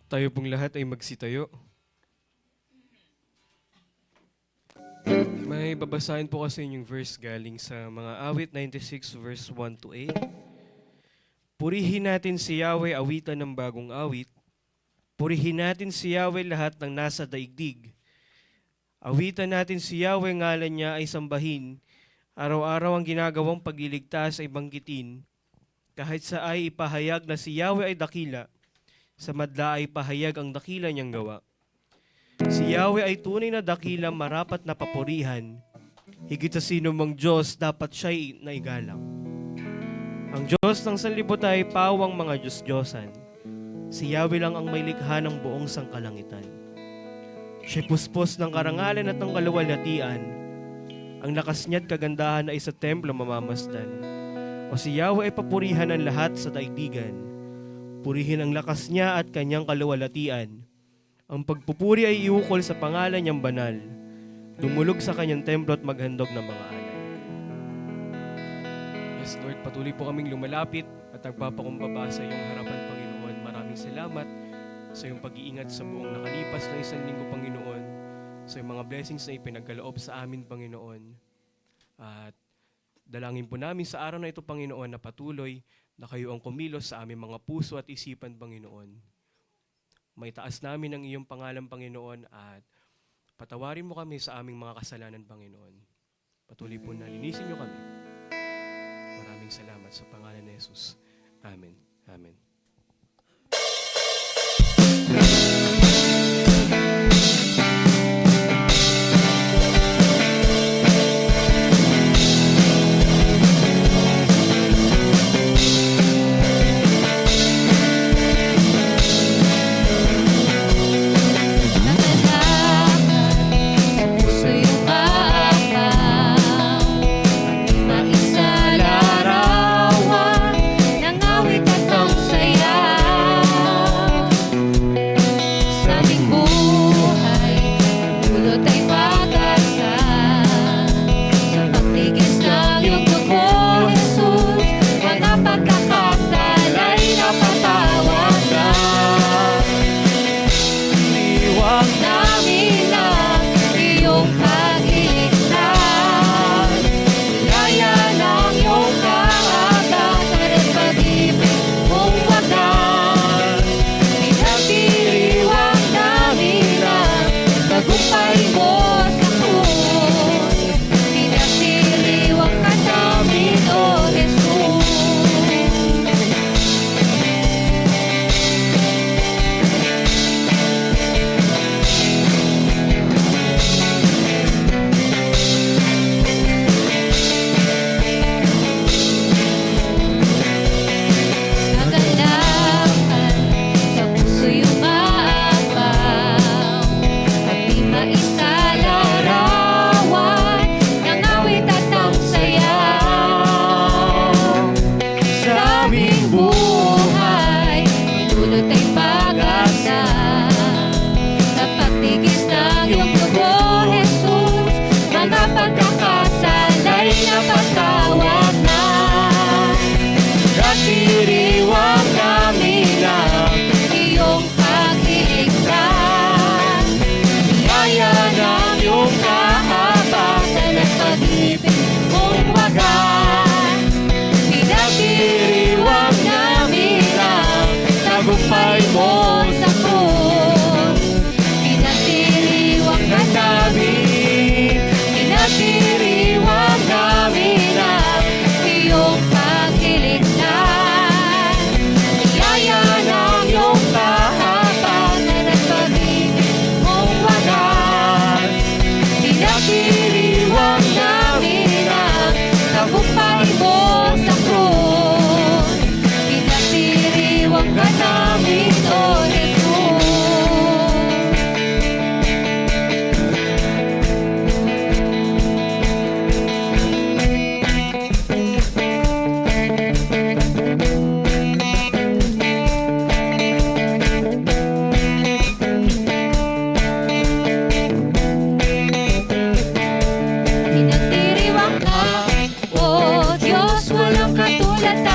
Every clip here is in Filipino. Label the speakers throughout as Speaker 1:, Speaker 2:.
Speaker 1: Tayo pong lahat ay magsitayo. May babasahin po kasi yung verse galing sa mga awit 96 verse 1 to 8. Purihin natin si Yahweh, awitan ng bagong awit. Purihin natin si Yahweh, lahat ng nasa daigdig. Awitan natin si Yahweh, ngalan niya ay sambahin. Araw-araw ang ginagawang pagliligtas ay banggitin. Kahit sa ay ipahayag na si Yahweh ay dakila, sa madla ay pahayag ang dakila niyang gawa. Si Yahweh ay tunay na dakila, marapat na papurihan. Higit sa sino mang Diyos, dapat siya'y naigalang. Ang Diyos ng sanlibutan ay pawang mga Diyos-Diyosan. Si Yahweh lang ang may likha ng buong sangkalangitan. Siya'y puspos ng karangalan at ng kaluwalhatian. Ang lakas niya't kagandahan ay sa templo mamamasdan. O si Yahweh ay papurihan ng lahat sa daigdigan. Purihin ang lakas niya at kanyang kaluwalhatian. Ang pagpupuri ay iukol sa pangalan niyang banal. Dumulog sa kanyang templo at maghandog ng mga alay. Yes, Lord, patuloy po kaming lumalapit at nagpapakumbaba sa iyong harapan, Panginoon. Maraming salamat sa iyong pag-iingat sa buong nakalipas na isang linggo, Panginoon. Sa iyong mga blessings na ipinagkaloob sa amin, Panginoon. At dalangin po namin sa araw na ito, Panginoon, na patuloy na kayo ang kumilos sa aming mga puso at isipan, Panginoon. May taas namin ang iyong pangalan, Panginoon, at patawarin mo kami sa aming mga kasalanan, Panginoon. Patuloy po na linisin niyo kami. Maraming salamat sa pangalan ni Jesus. Amen. Amen.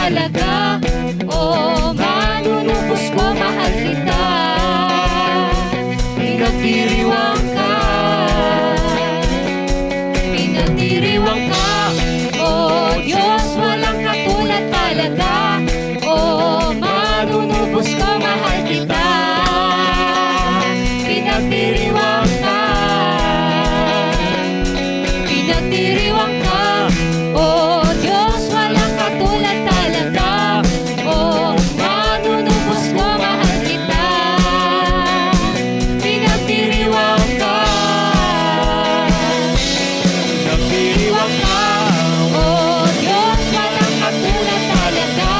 Speaker 2: talaga. O manunubos ko, mahal kita. pinagdiriwang ka. Pinagdiriwang ka, O Diyos, walang katulad talaga. O manunubos ko, mahal kita. Pinagdiriwang ka. Pinagdiriwang ka, O Diyos, walang katulad talaga. O manunubos ko, mahal kita. Pinagdiriwang ka. Pinagdiriwang ka, O Diyos, walang katulad talaga.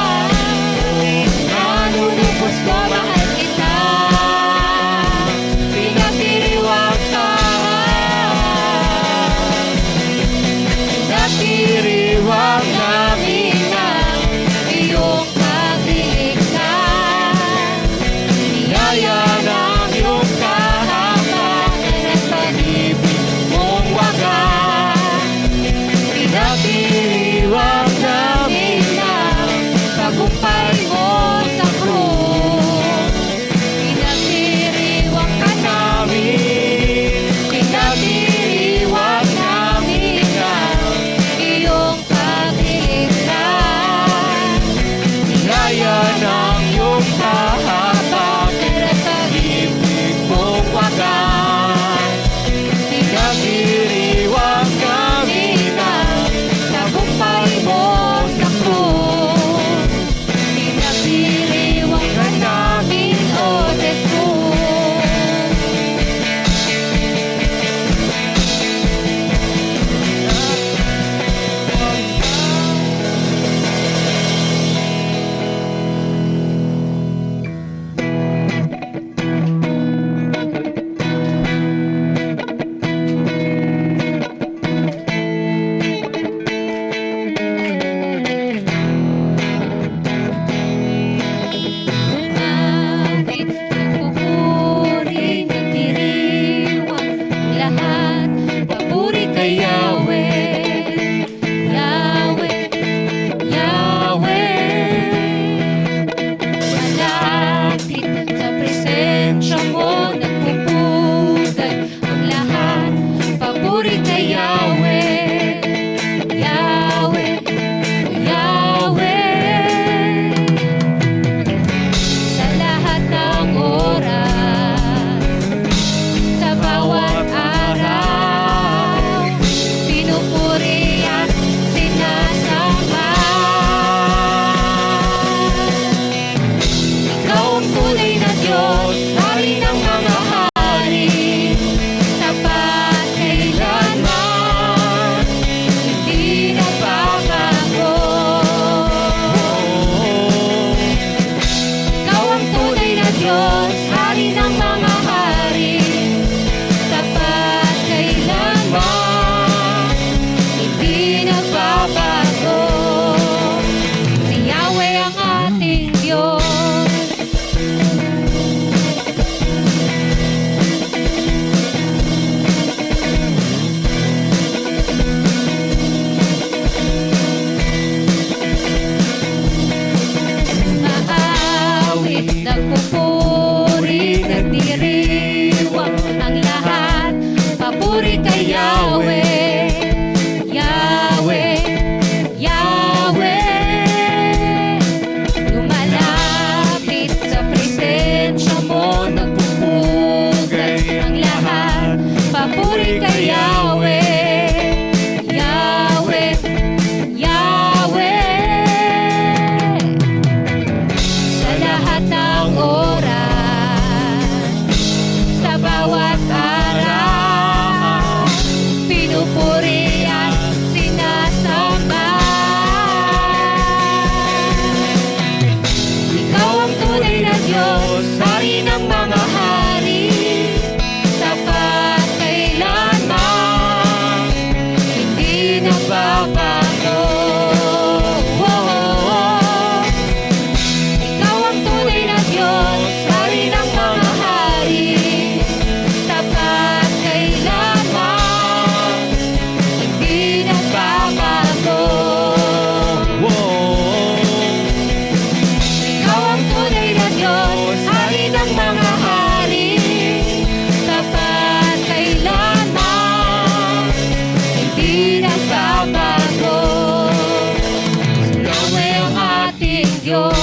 Speaker 2: Diyos.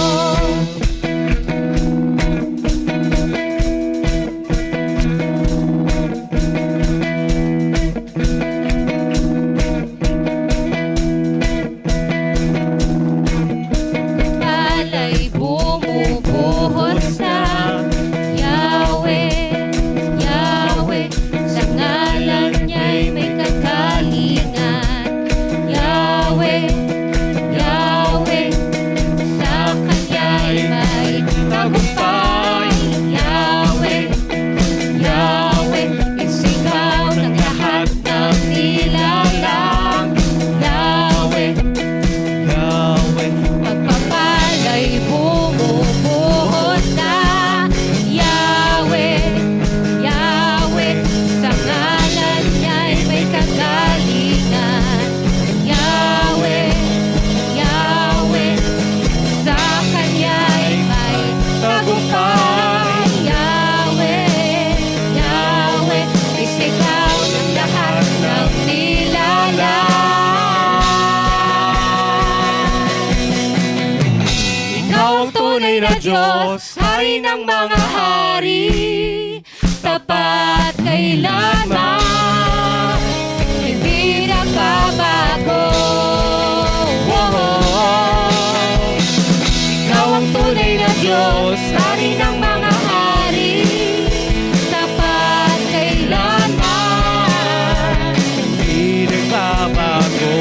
Speaker 2: Pala'y bumubuhos na Yahweh, Yahweh, sa ngalan niya'y may kagalingan. Yahweh, Yahweh, sa Kanya'y may tagumpay. Yahweh, Yahweh, isigaw ng lahat ng nilalang. Yahweh,
Speaker 1: Yahweh,
Speaker 2: pagpapala'y bumubuhos na Yahweh, Yahweh, sa ngalan niya'y may kagalingan. Yahweh, Yahweh, sa Kanya'y may tagumpay. Yahweh, Yahweh, isigaw ng lahat ng nilalang. Ikaw ang tunay na Diyos, Hari ng mga hari, tapat kailanman, hindi nagbabago. Ikaw ang tunay na Diyos, Hari ng mga hari, tapat kailanman,
Speaker 1: hindi nagbabago.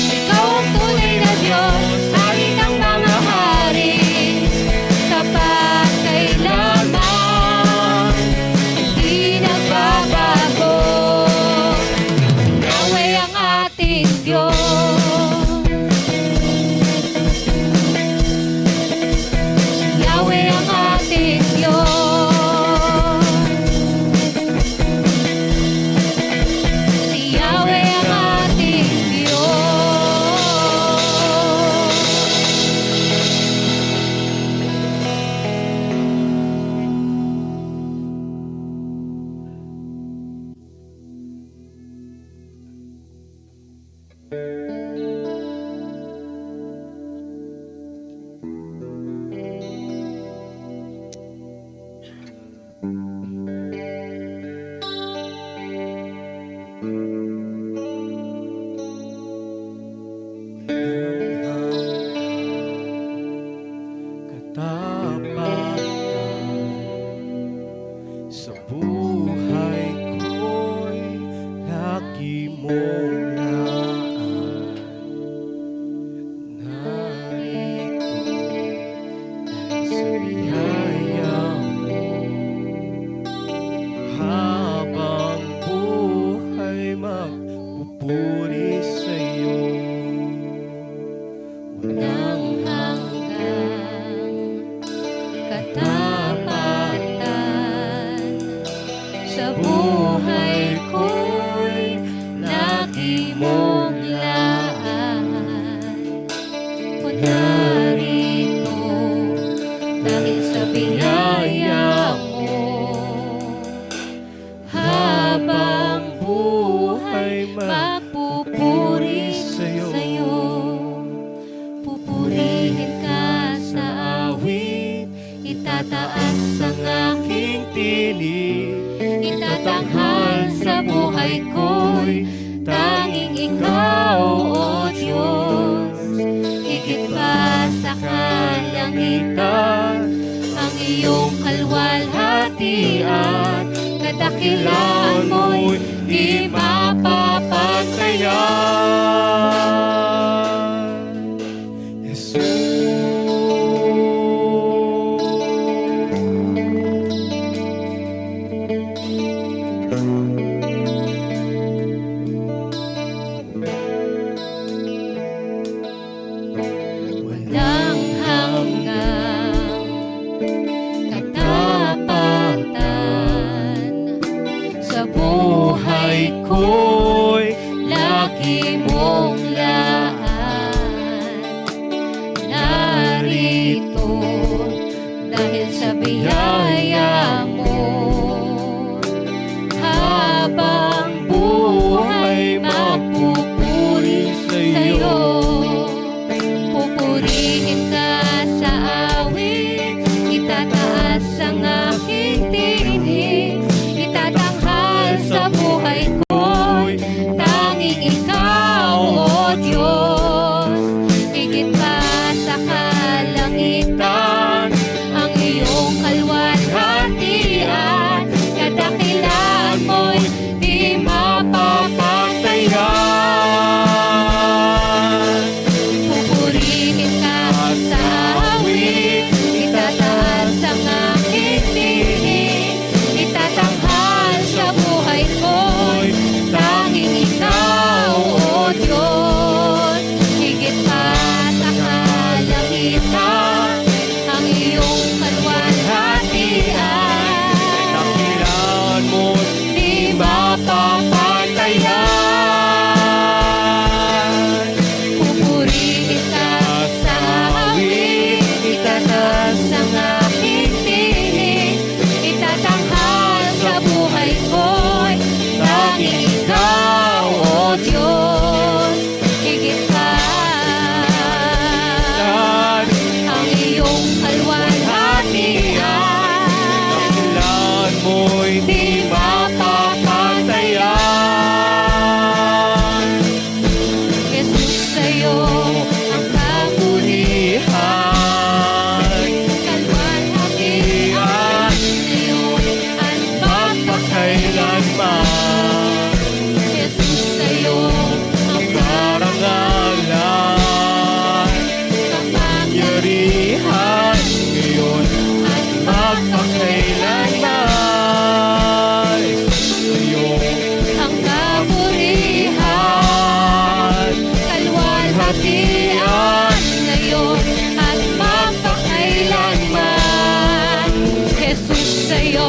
Speaker 2: ikaw ang tunay na Diyos, Hari ng mga hari, tapat kailanman, hindi nagbabago. Yahweh ang ating Diyos. Yahweh ang ating Diyos. Si Yahweh ang ating Diyos.
Speaker 1: Katapatan sa buhay ko'y lagi mong naan. Narito sa biyaya mo, habang buhay magpupuri sa'yo. Walang
Speaker 2: Hanggang katapatan sa buhay ko'y lagi mong laan. O narito dahil sa biyaya mo, habang buhay magpupuri sa'yo. Pupurihin ka sa awit, itataas ang aking tinig, itatanghal sa buhay ko'y tanging ikaw, O Diyos. Higit pa sa kalangitan, ang iyong kalwalhatian, kadakilaan mo'y di mapapantayan.
Speaker 1: Jesus.
Speaker 2: Walang hanggang katapatan sa buhay ko'y lagi mong laan. Narito dahil sa biyaya mo, habang buhay magpupuri sa'yo. luwalhatian ngayon at magpakailanman. Jesus, sa'yo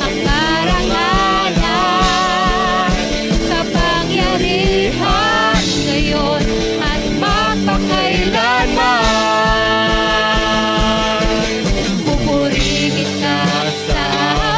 Speaker 2: ang karangalan, kapangyarihan ngayon at magpakailanman. Pupurihin ka sa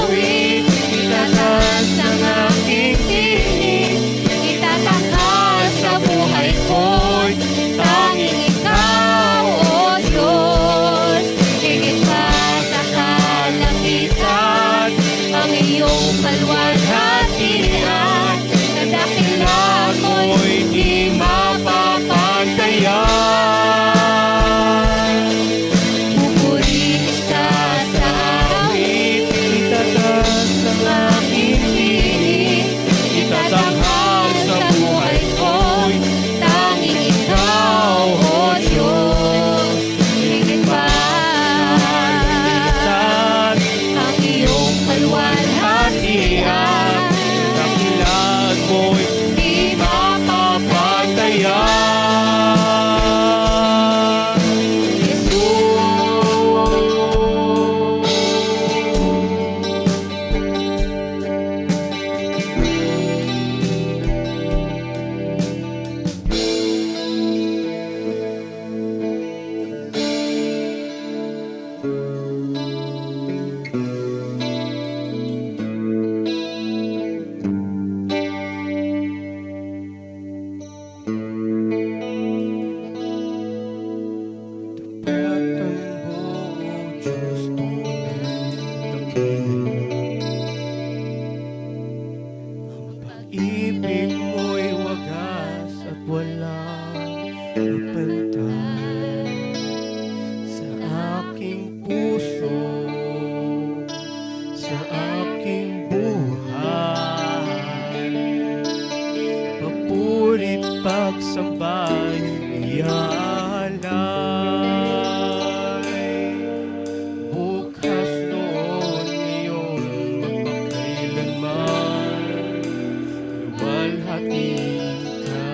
Speaker 2: awit, itataas ang aking tinig, itatakas sa buhay ko'y tanging ikaw, O Diyos. Higit pa sa kalangitan, ang iyong kalwalhatian, nadakilan mo'y di mapapantayan. Pupurihin ka sa awit, itataas ang aking tinig, itatanghal sa buhay ko'y tanging ikaw, O Diyos. Higit pa ang iyong kalwalhatian,
Speaker 1: Dakilan mo'y
Speaker 2: di mapapantayan.
Speaker 1: Ibig mo'y wagas at walang kapantay sa aking puso, sa aking buhay. Papurit pagsambay, ialay. Bukas noon, ngayon, magpakailanman, luwalhati ka.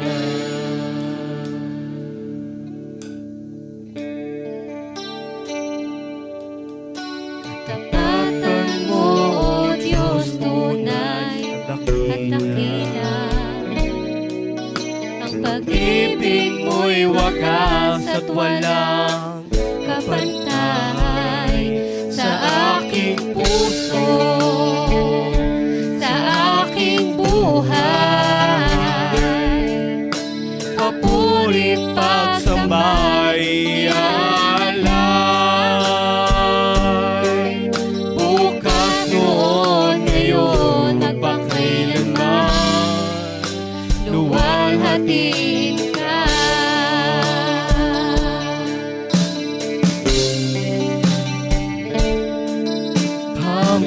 Speaker 2: Katapatan mo, O Diyos, tunay at dakila. Ang pag-ibig mo'y wagas at walang kapantay sa aking puso, sa aking buhay. Papurit pagsambay, ialay. Bukas noon, ngayon, magpakailanman, luwalhatiin ka.
Speaker 1: Panginoon,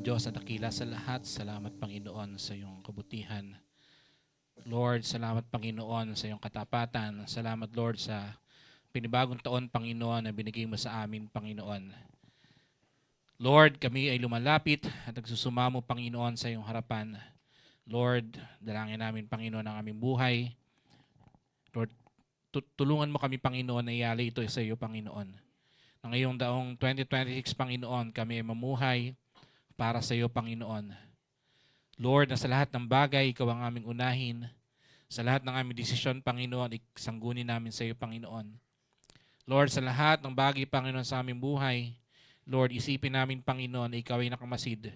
Speaker 3: Diyos na dakila sa lahat, salamat Panginoon sa iyong kabutihan. Lord, salamat Panginoon sa iyong katapatan. Salamat Lord sa pinibagong taon Panginoon na binigay mo sa amin Panginoon. Lord, kami ay lumalapit at nagsusumamo Panginoon sa iyong harapan. Lord, dalangin namin Panginoon ang aming buhay. Lord, tulungan mo kami Panginoon na ialay ito sa iyo Panginoon. Na ngayong daong 2026 Panginoon kami ay mamuhay para sa iyo Panginoon. Lord, na sa lahat ng bagay ikaw ang aming unahin. Sa lahat ng aming desisyon Panginoon, isanggunin namin sa iyo Panginoon. Lord, sa lahat ng bagay Panginoon sa aming buhay, Lord, isipin namin Panginoon na ikaw ay nakamasid.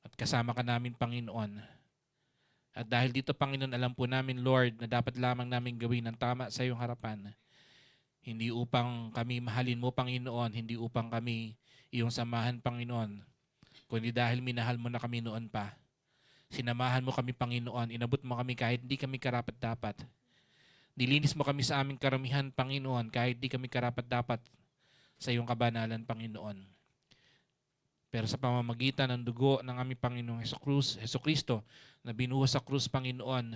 Speaker 3: At kasama ka namin Panginoon. At dahil dito Panginoon, alam po namin Lord na dapat lamang namin gawin ang tama sa iyong harapan. Hindi upang kami mahalin mo Panginoon, hindi upang kami iyong samahan Panginoon, kundi dahil minahal mo na kami noon pa. Sinamahan mo kami Panginoon, inabot mo kami kahit hindi kami karapat-dapat. Nilinis mo kami sa aming karamihan Panginoon kahit hindi kami karapat-dapat sa iyong kabanalan Panginoon. Pero sa pamamagitan ng dugo ng aming Panginoong Hesukristo na binuhos sa krus Panginoon,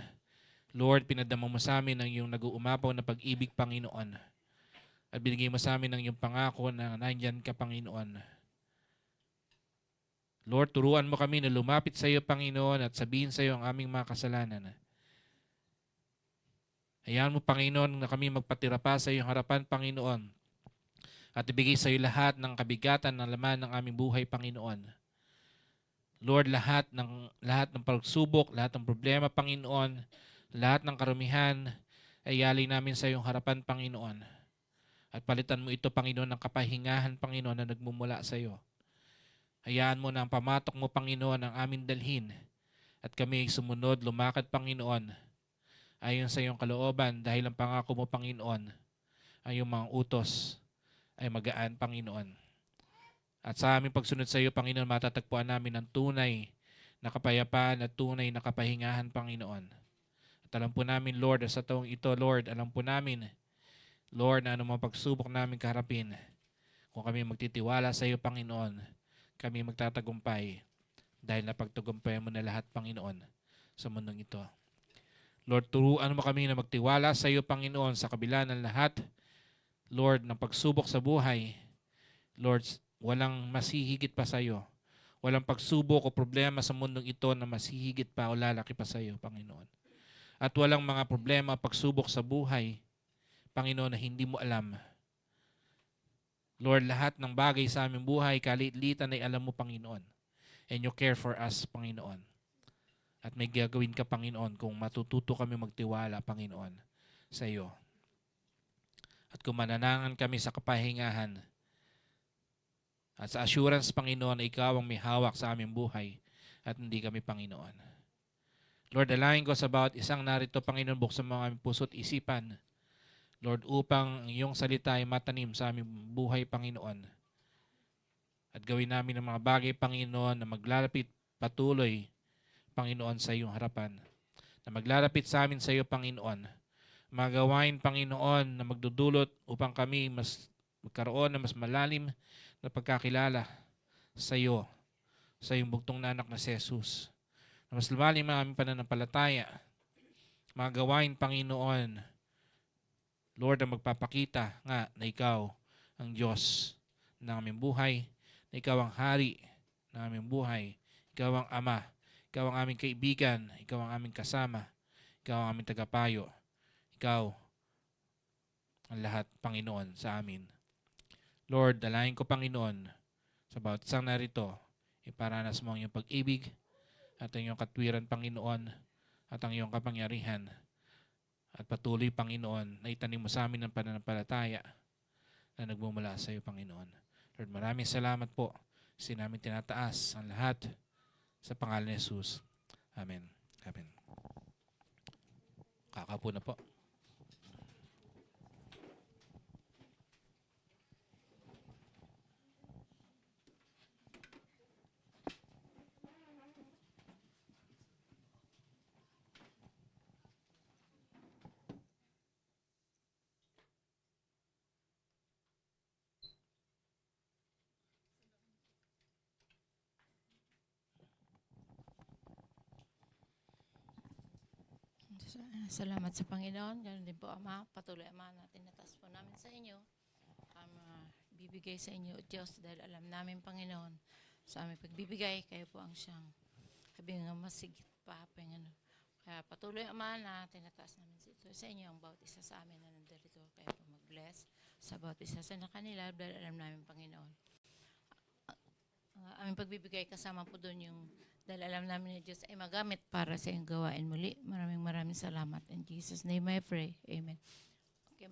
Speaker 3: Lord, pinadama mo sa amin ang iyong nag-uumapaw na pag-ibig Panginoon. At binigay mo sa amin ang iyong pangako na nandyan ka Panginoon. Lord, turuan mo kami na lumapit sa iyo Panginoon at sabihin sa iyo ang aming mga kasalanan. Hayaan mo Panginoon na kami magpatira pa sa iyong harapan Panginoon. At ibigay sa iyo lahat ng kabigatan ng laman ng aming buhay, Panginoon. Lord, lahat ng pagsubok, lahat ng problema, Panginoon, lahat ng karumihan, ay yali namin sa iyong harapan, Panginoon. At palitan mo ito, Panginoon, ng kapahingahan, Panginoon, na nagmumula sa iyo. Hayaan mo na ang pamatok mo, Panginoon, ang aming dalhin. At kami ay sumunod, lumakad, Panginoon, ayon sa iyong kalooban, dahil ang pangako mo, Panginoon, ay iyong mga utos ay magaan, Panginoon. At sa aming pagsunod sa iyo, Panginoon, matatagpuan namin ang tunay na kapayapaan at tunay na kapahingahan, Panginoon. At alam po namin, Lord, sa taong ito, Lord, alam po namin, Lord, na anumang pagsubok namin kaharapin, kung kami magtitiwala sa iyo, Panginoon, kami magtatagumpay dahil napagtagumpay mo na lahat, Panginoon, sa mundong ito. Lord, turuan mo kami na magtiwala sa iyo, Panginoon, sa kabila ng lahat, Lord, ng pagsubok sa buhay. Lord, walang masihigit pa sa iyo. Walang pagsubok o problema sa mundong ito na masihigit pa o lalaki pa sa iyo, Panginoon. At walang mga problema o pagsubok sa buhay, Panginoon, na hindi mo alam. Lord, lahat ng bagay sa aming buhay, kalit-litan ay alam mo, Panginoon. And you care for us, Panginoon. At may gagawin ka, Panginoon, kung matututo kami magtiwala, Panginoon, sa iyo. At kung mananangan kami sa kapahingahan at sa assurance, Panginoon, na ikaw ang may hawak sa aming buhay at hindi kami, Panginoon. Lord, dalangin ko sa bawat isang narito, Panginoon, buksan mo ang aming puso't isipan. Lord, upang ang iyong salita ay matanim sa aming buhay, Panginoon. At gawin namin ang mga bagay, Panginoon, na maglalapit patuloy, Panginoon, sa iyong harapan. Na maglalapit sa amin sa iyo, Panginoon. Magawain, Panginoon, na magdudulot upang kami magkaroon ng mas malalim na pagkakilala sa iyo, sa iyong bugtong na anak na si Jesus. Na mas lumalim ang aming pananampalataya. Magawain, Panginoon, Lord, ang magpapakita nga na ikaw ang Diyos ng aming buhay, na ikaw ang hari ng aming buhay, ikaw ang Ama, ikaw ang aming kaibigan, ikaw ang aming kasama, ikaw ang aming tagapayo. Ikaw ang lahat, Panginoon, sa amin. Lord, dalahin ko, Panginoon, sa bawat isang narito, iparanas mo ang iyong pag-ibig at ang iyong katwiran, Panginoon, at ang iyong kapangyarihan. At patuloy, Panginoon, na itanim mo sa amin ng pananampalataya na nagmumula sa iyo, Panginoon. Lord, maraming salamat po. Kasi namin tinataas ang lahat sa pangalan ni Jesus. Amen. Amen. Kakapo na po.
Speaker 2: Salamat sa Panginoon. Ganun din po, Ama. Patuloy, Ama, natin natas po namin sa inyo. Bibigay sa inyo, Diyos, dahil alam namin, Panginoon, sa aming pagbibigay, kayo po ang siyang sabi nga masigit pa, Panginoon. Kaya patuloy, Ama, na tinataas namin ito sa inyo, ang bawat isa sa amin na nandito. Kaya po mag-bless sa bawat isa sa kanila, dahil alam namin, Panginoon. Aming pagbibigay kasama po doon yung dahil alam namin ni Diyos ay magamit para sa iyong gawain muli. Maraming salamat. In Jesus' name I pray. Amen. Okay,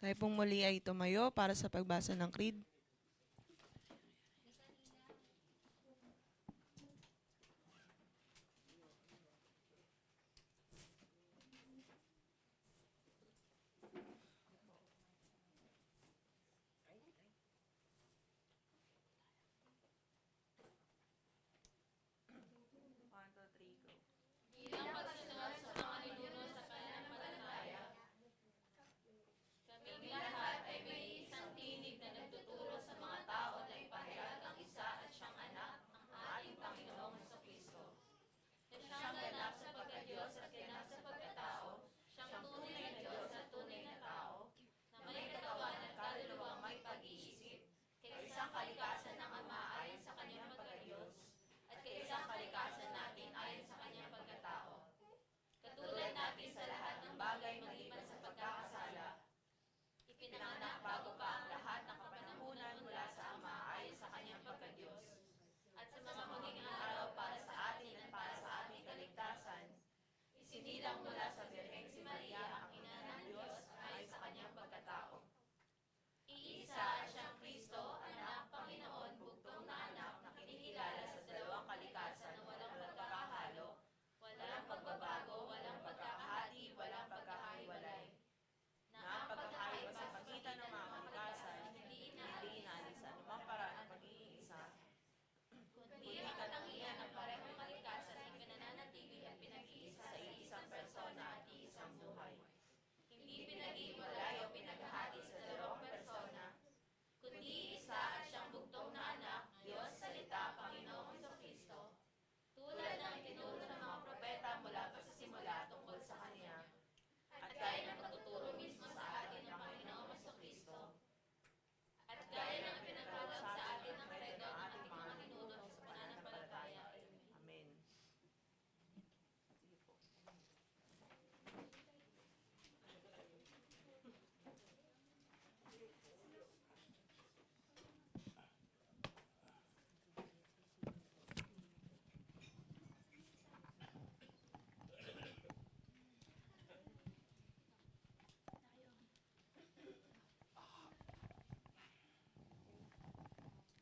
Speaker 4: Tayo pong muli ay tumayo para sa pagbasa ng creed.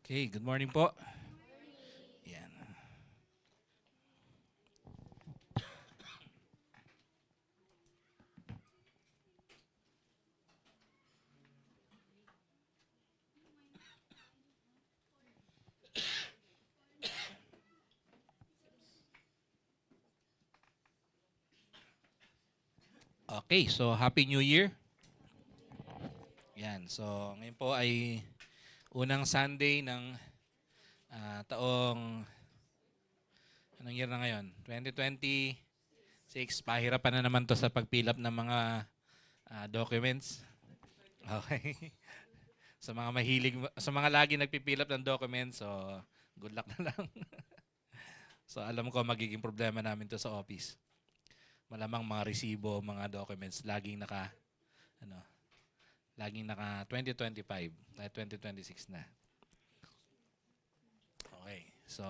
Speaker 3: Okay, good morning po. Yan. Okay, so Happy New Year. Yan, so ngayon po ay unang Sunday ng taong, anong year na ngayon? 2026. Pahirapan na naman to sa pag-fill up ng mga documents. Okay. Sa mga mahilig, sa mga lagi nagpi-fill up ng documents, so good luck na lang. So alam ko magiging problema namin to sa office. Malamang mga resibo, mga documents, laging naka 2025, 2026 na. Okay, so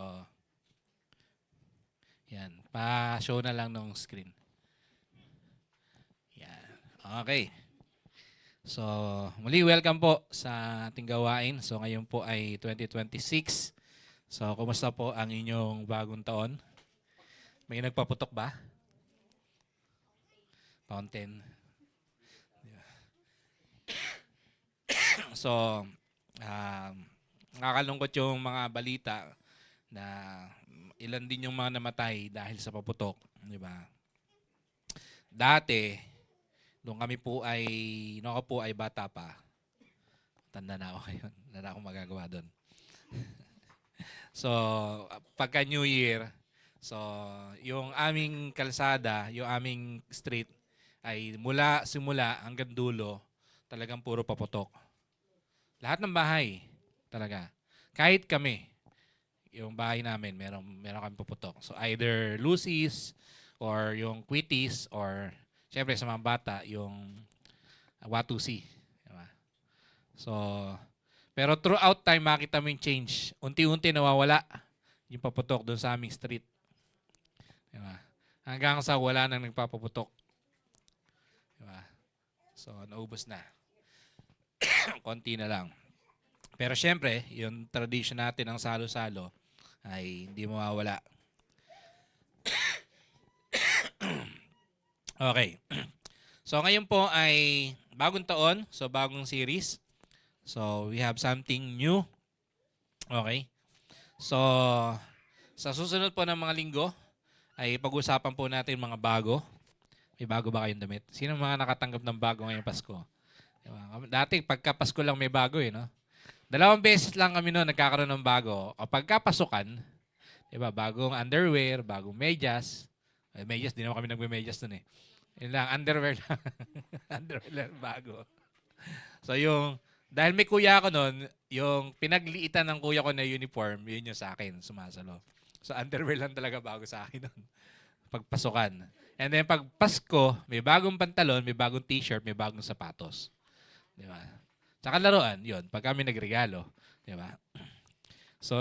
Speaker 3: yan, pa-show na lang ng screen. Yan, okay. So, muli welcome po sa ating gawain. So, ngayon po ay 2026. So, kumusta po ang inyong bagong taon? May nagpaputok ba? Fountain. So, nakakalungkot yung mga balita na ilan din yung mga namatay dahil sa paputok. Di ba? Dati, nung ako po ay bata pa, tanda na ako ngayon, wala na akong magagawa doon. So, pagka New Year, so, yung aming kalsada, yung aming street, ay simula hanggang dulo, talagang puro paputok. Lahat ng bahay, talaga. Kahit kami, yung bahay namin, meron kami paputok. So, either Lucy's, or yung Quitties, or siyempre sa mga bata, yung Watusi. Diba? So, pero throughout time, makita mo yung change. Unti-unti nawawala yung paputok doon sa aming street. Diba? Hanggang sa wala nang nagpapaputok. Diba? So, naubos na. Konti na lang. Pero siyempre, yung tradition natin ng salo-salo ay hindi mawawala. Okay. So ngayon po ay bagong taon, so bagong series. So we have something new. Okay. So sa susunod po ng mga linggo ay pag-usapan po natin mga bago. May bago ba kayong damit? Sino mga nakatanggap ng bago ngayong Pasko? Diba? Dati pagka Pasko lang may bago no? 2 beses lang kami noon nagkakaroon ng bago. O pagkapasukan, diba? Bagong underwear, bagong medyas. Medyas, di naman kami nagme-medyas noon Yun lang, underwear lang. Underwear lang bago. So dahil may kuya ako noon, yung pinagliitan ng kuya ko na uniform, yun yung sa akin, sumasalo. So underwear lang talaga bago sa akin noon. Pagpasukan. And then pag Pasko, may bagong pantalon, may bagong t-shirt, may bagong sapatos. Di ba? Tsaka laruan, yun. Pag kami nagregalo. Di ba? So,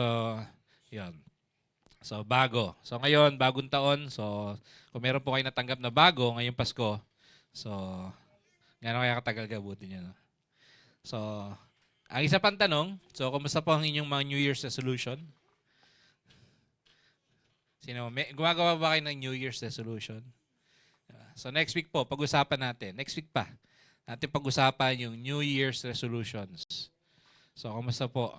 Speaker 3: yun. So, bago. So, ngayon, bagong taon. So, kung meron po kayo natanggap na bago ngayong Pasko, so, gano'n kaya katagal ka buti nyo, no? So, ang isa pang tanong, so, kumusta po ang inyong mga New Year's resolution? Gumagawa ba kayo ng New Year's resolution? So, next week po, pag-usapan natin. Next week pa, natin pag-usapan yung New Year's resolutions. So, kumusta po?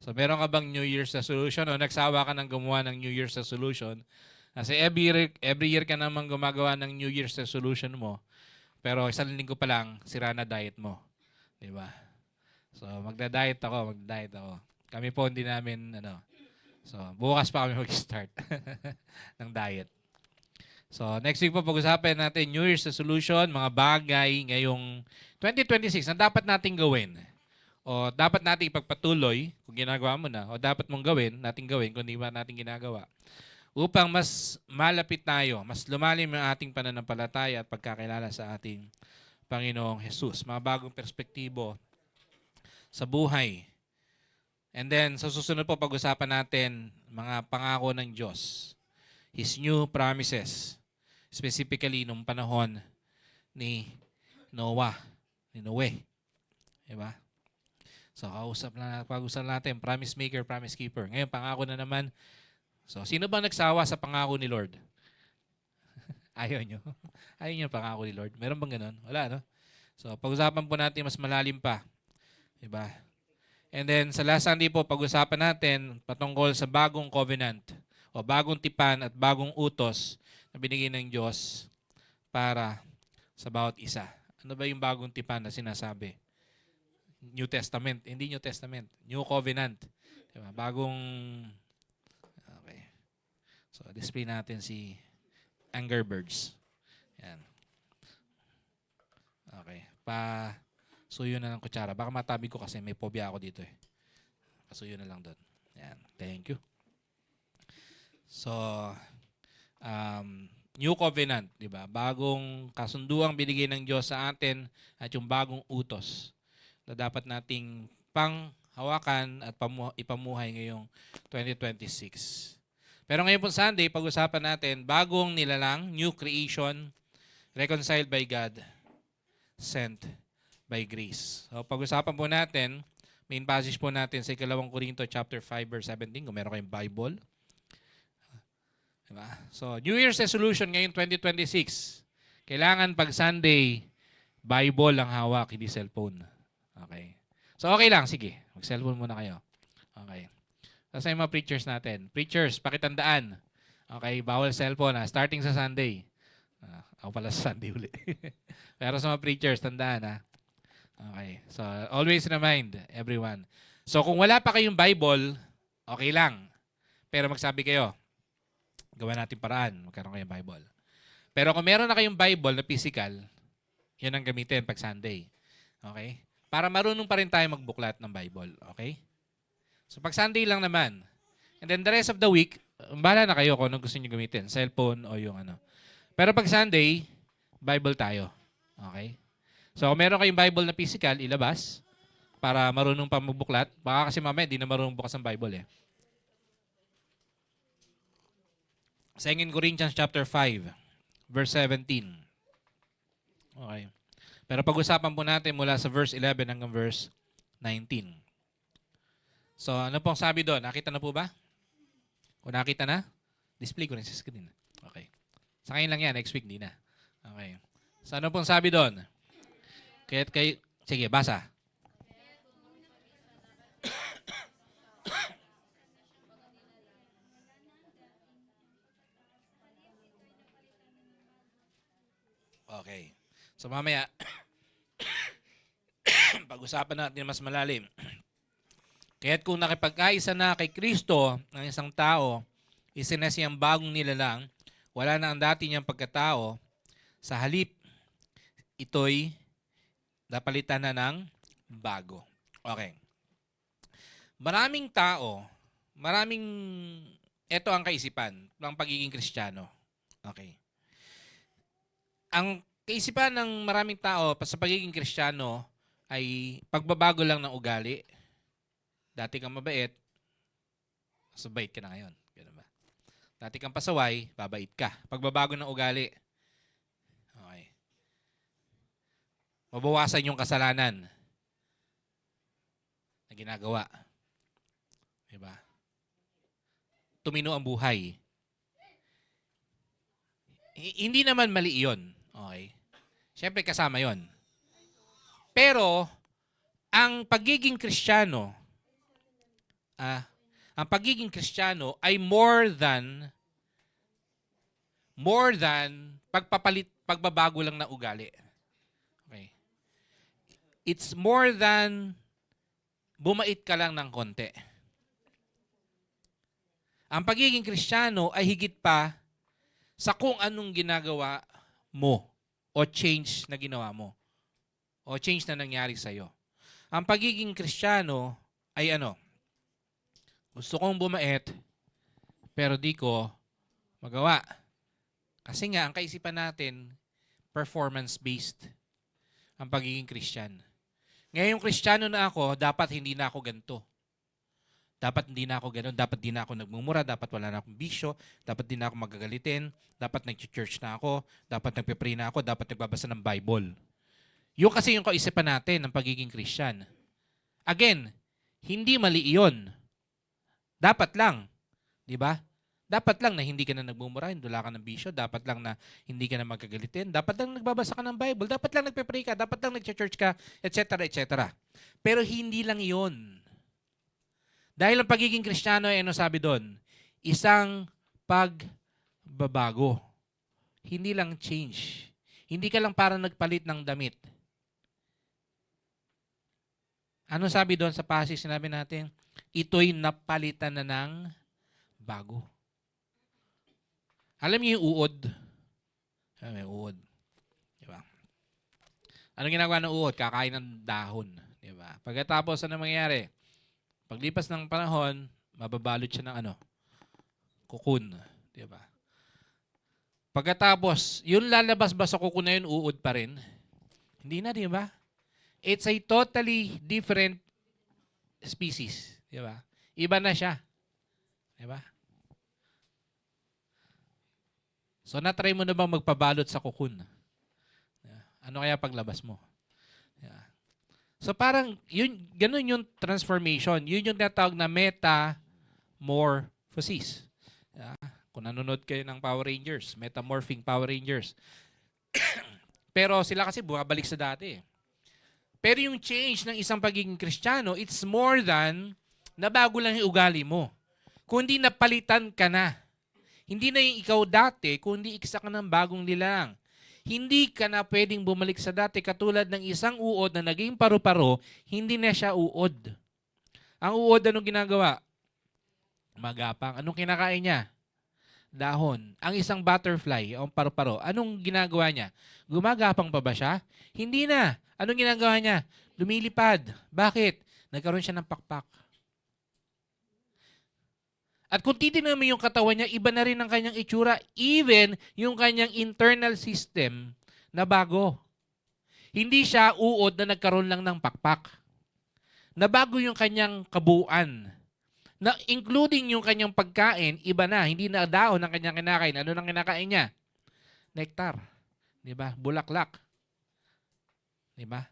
Speaker 3: So, meron ka bang New Year's resolution o nagsawa ka ng gumawa ng New Year's resolution? Kasi every year ka naman gumagawa ng New Year's resolution mo. Pero isang linggo pa lang, sira na diet mo. Di ba? So, magda-diet ako. Kami po hindi namin, so, bukas pa kami mag-start ng diet. So, next week po pag-usapan natin New Year's resolution, mga bagay ngayong 2026 na dapat nating gawin. O dapat nating ipagpatuloy kung ginagawa mo na. O dapat mong nating gawin kung hindi ba natin ginagawa. Upang mas malapit tayo, mas lumalim ang ating pananampalataya at pagkakilala sa ating Panginoong Jesus. Mga bagong perspektibo sa buhay. And then, sa susunod po pag-usapan natin mga pangako ng Diyos. His new promises. Specifically, nung panahon ni Noah, ni Noe. Diba? So, pag-usap natin, promise maker, promise keeper. Ngayon, pangako na naman. So, sino ba nagsawa sa pangako ni Lord? Ayaw nyo? Ayaw nyo pangako ni Lord? Meron bang ganun? Wala, no? So, pag-usapan po natin mas malalim pa. Diba? And then, sa last Sunday po, pag-usapan natin patungkol sa bagong covenant o bagong tipan at bagong utos na binigay ng Diyos para sa bawat isa. Ano ba yung bagong tipan na sinasabi? New Testament. Hindi New Testament. New Covenant. Diba? Okay. So, display natin si Angry Birds. Yan. Okay. Suyo na ng kutsara. Baka matabi ko kasi may phobia ako dito Pasuyo na lang doon. Yan. Thank you. So, New Covenant, di ba? Bagong kasunduang binigay ng Diyos sa atin at yung bagong utos na dapat nating panghawakan at ipamuhay ngayong 2026. Pero ngayon po Sunday, pag-usapan natin, bagong nilalang, new creation, reconciled by God, sent by grace. So pag-usapan po natin, main passage po natin sa 2 Corinto chapter 5 verse 17 kung meron kayong Bible. Diba? So New Year's resolution ngayon 2026. Kailangan pag Sunday, Bible ang hawak, hindi cellphone. Okay. So okay lang, sige. Mag-cellphone muna kayo. Okay. Kasi yung mga preachers natin. Preachers, pakitandaan. Okay, bawal cellphone ha. Starting sa Sunday. Ako pala sa Sunday uli. Pero sa mga preachers, tandaan ha. Okay. So, always remind everyone. So, kung wala pa kayong Bible, okay lang. Pero magsabi kayo, gawa natin paraan, magkaroon kayong Bible. Pero kung meron na kayong Bible na physical, yun ang gamitin pag Sunday. Okay? Para marunong pa rin tayo magbuklat ng Bible. Okay? So, pag Sunday lang naman. And then the rest of the week, bahala na kayo kung anong gusto nyo gamitin. Cellphone o yung ano. Pero pag Sunday, Bible tayo. Okay? So, kung meron kayong Bible na physical, ilabas para marunong pa magbuklat. Baka kasi mamaya, di na marunong bukas ang Bible eh. 2 Corinthians chapter 5, verse 17. Okay. Pero pag-usapan po natin mula sa verse 11 hanggang verse 19. So, ano pong sabi doon? Nakita na po ba? Kung nakita na, display ko rin sa screen. Okay. Sa ngayon lang yan, next week di na. Okay. So, ano pong sabi doon? Sige, basa. Okay. So mamaya, pag-usapan natin mas malalim. Kaya't kung nakipagkaisa na kay Kristo ng isang tao, isa na siyang bagong nilalang, wala na ang dati niyang pagkatao, sa halip, ito'y napalitan na ng bago. Okay. Maraming tao, ito ang kaisipan ng pagiging Kristiyano. Okay. Ang kaisipan ng maraming tao sa pagiging Kristiyano ay pagbabago lang ng ugali. Dati kang mabait, mabait ka na ngayon. Ganun ba? Dati kang pasaway, babait ka. Pagbabago ng ugali. Okay. Mabawasan yung kasalanan na ginagawa. Diba? Tumino ang buhay. Hindi naman mali yun. Okay? Siyempre kasama yon. Pero, ang pagiging Kristiyano, ay more than pagbabago lang ng ugali. Okay. It's more than bumait ka lang ng konti. Ang pagiging Kristiyano ay higit pa sa kung anong ginagawa mo o change na ginawa mo o change na nangyari sa'yo. Ang pagiging Kristiyano ay gusto kong bumait pero di ko magawa. Kasi nga, ang kaisipan natin, performance-based ang pagiging Christian. Ngayong Kristiyano na ako, dapat hindi na ako ganito. Dapat hindi na ako gano'n, dapat di na ako nagmumura, dapat wala na akong bisyo, dapat di na ako magagalitin, dapat nag-church na ako, dapat nagpe-pray na ako, dapat nagbabasa ng Bible. Yung kasi yung kaisipan natin ng pagiging Christian. Again, hindi mali iyon. Dapat lang, di ba? Dapat lang na hindi ka na nagmumura, hindi wala ka ng bisyo, dapat lang na hindi ka na magagalitin, dapat lang nagbabasa ka ng Bible, dapat lang nagpe-pray ka, dapat lang nag-church ka, etc., etc. Pero hindi lang iyon. Dahil ang pagiging Kristiyano ay sabi doon? Isang pagbabago. Hindi lang change. Hindi ka lang parang nagpalit ng damit. Ano sabi doon sa passage sinabi natin? Ito'y napalitan na ng bago. Alam niyo yung uod? May uod. Diba? Anong ginagawa ng uod? Kakain ng dahon. Diba? Pagkatapos, ano mangyayari? Paglipas ng panahon, mababalot siya ng cocoon. Diba? Pagkatapos, yung lalabas ba sa cocoon na yun, uod pa rin? Hindi na, di ba? It's a totally different species. Diba? Iba na siya. Diba? So, na-try mo na bang magpabalot sa cocoon? Ano kaya paglabas mo? So parang ganun yung transformation. Yun yung tinatawag na metamorphosis. Kung nanonood kayo ng Power Rangers, metamorphing Power Rangers. Pero sila kasi bumabalik sa dati. Pero yung change ng isang pagiging Kristiyano, it's more than nabago lang yung ugali mo. Kundi napalitan ka na. Hindi na yung ikaw dati, kundi isa ka ng bagong nilalang. Hindi ka na pwedeng bumalik sa dati katulad ng isang uod na naging paru-paro, hindi na siya uod. Ang uod, anong ginagawa? Magapang. Anong kinakain niya? Dahon. Ang isang butterfly, o paru-paro, anong ginagawa niya? Gumagapang pa ba siya? Hindi na. Anong ginagawa niya? Lumilipad. Bakit? Nagkaroon siya ng pakpak. At kung titignan mo yung katawan niya, iba na rin ang kanyang itsura, even yung kanyang internal system na bago. Hindi siya uod na nagkaroon lang ng pakpak. Nabago yung kanyang kabuuan. Na including yung kanyang pagkain, iba na. Hindi na daon ang kanyang kinakain. Ano nang kinakain niya? Nectar. Di ba? Bulaklak. Di ba?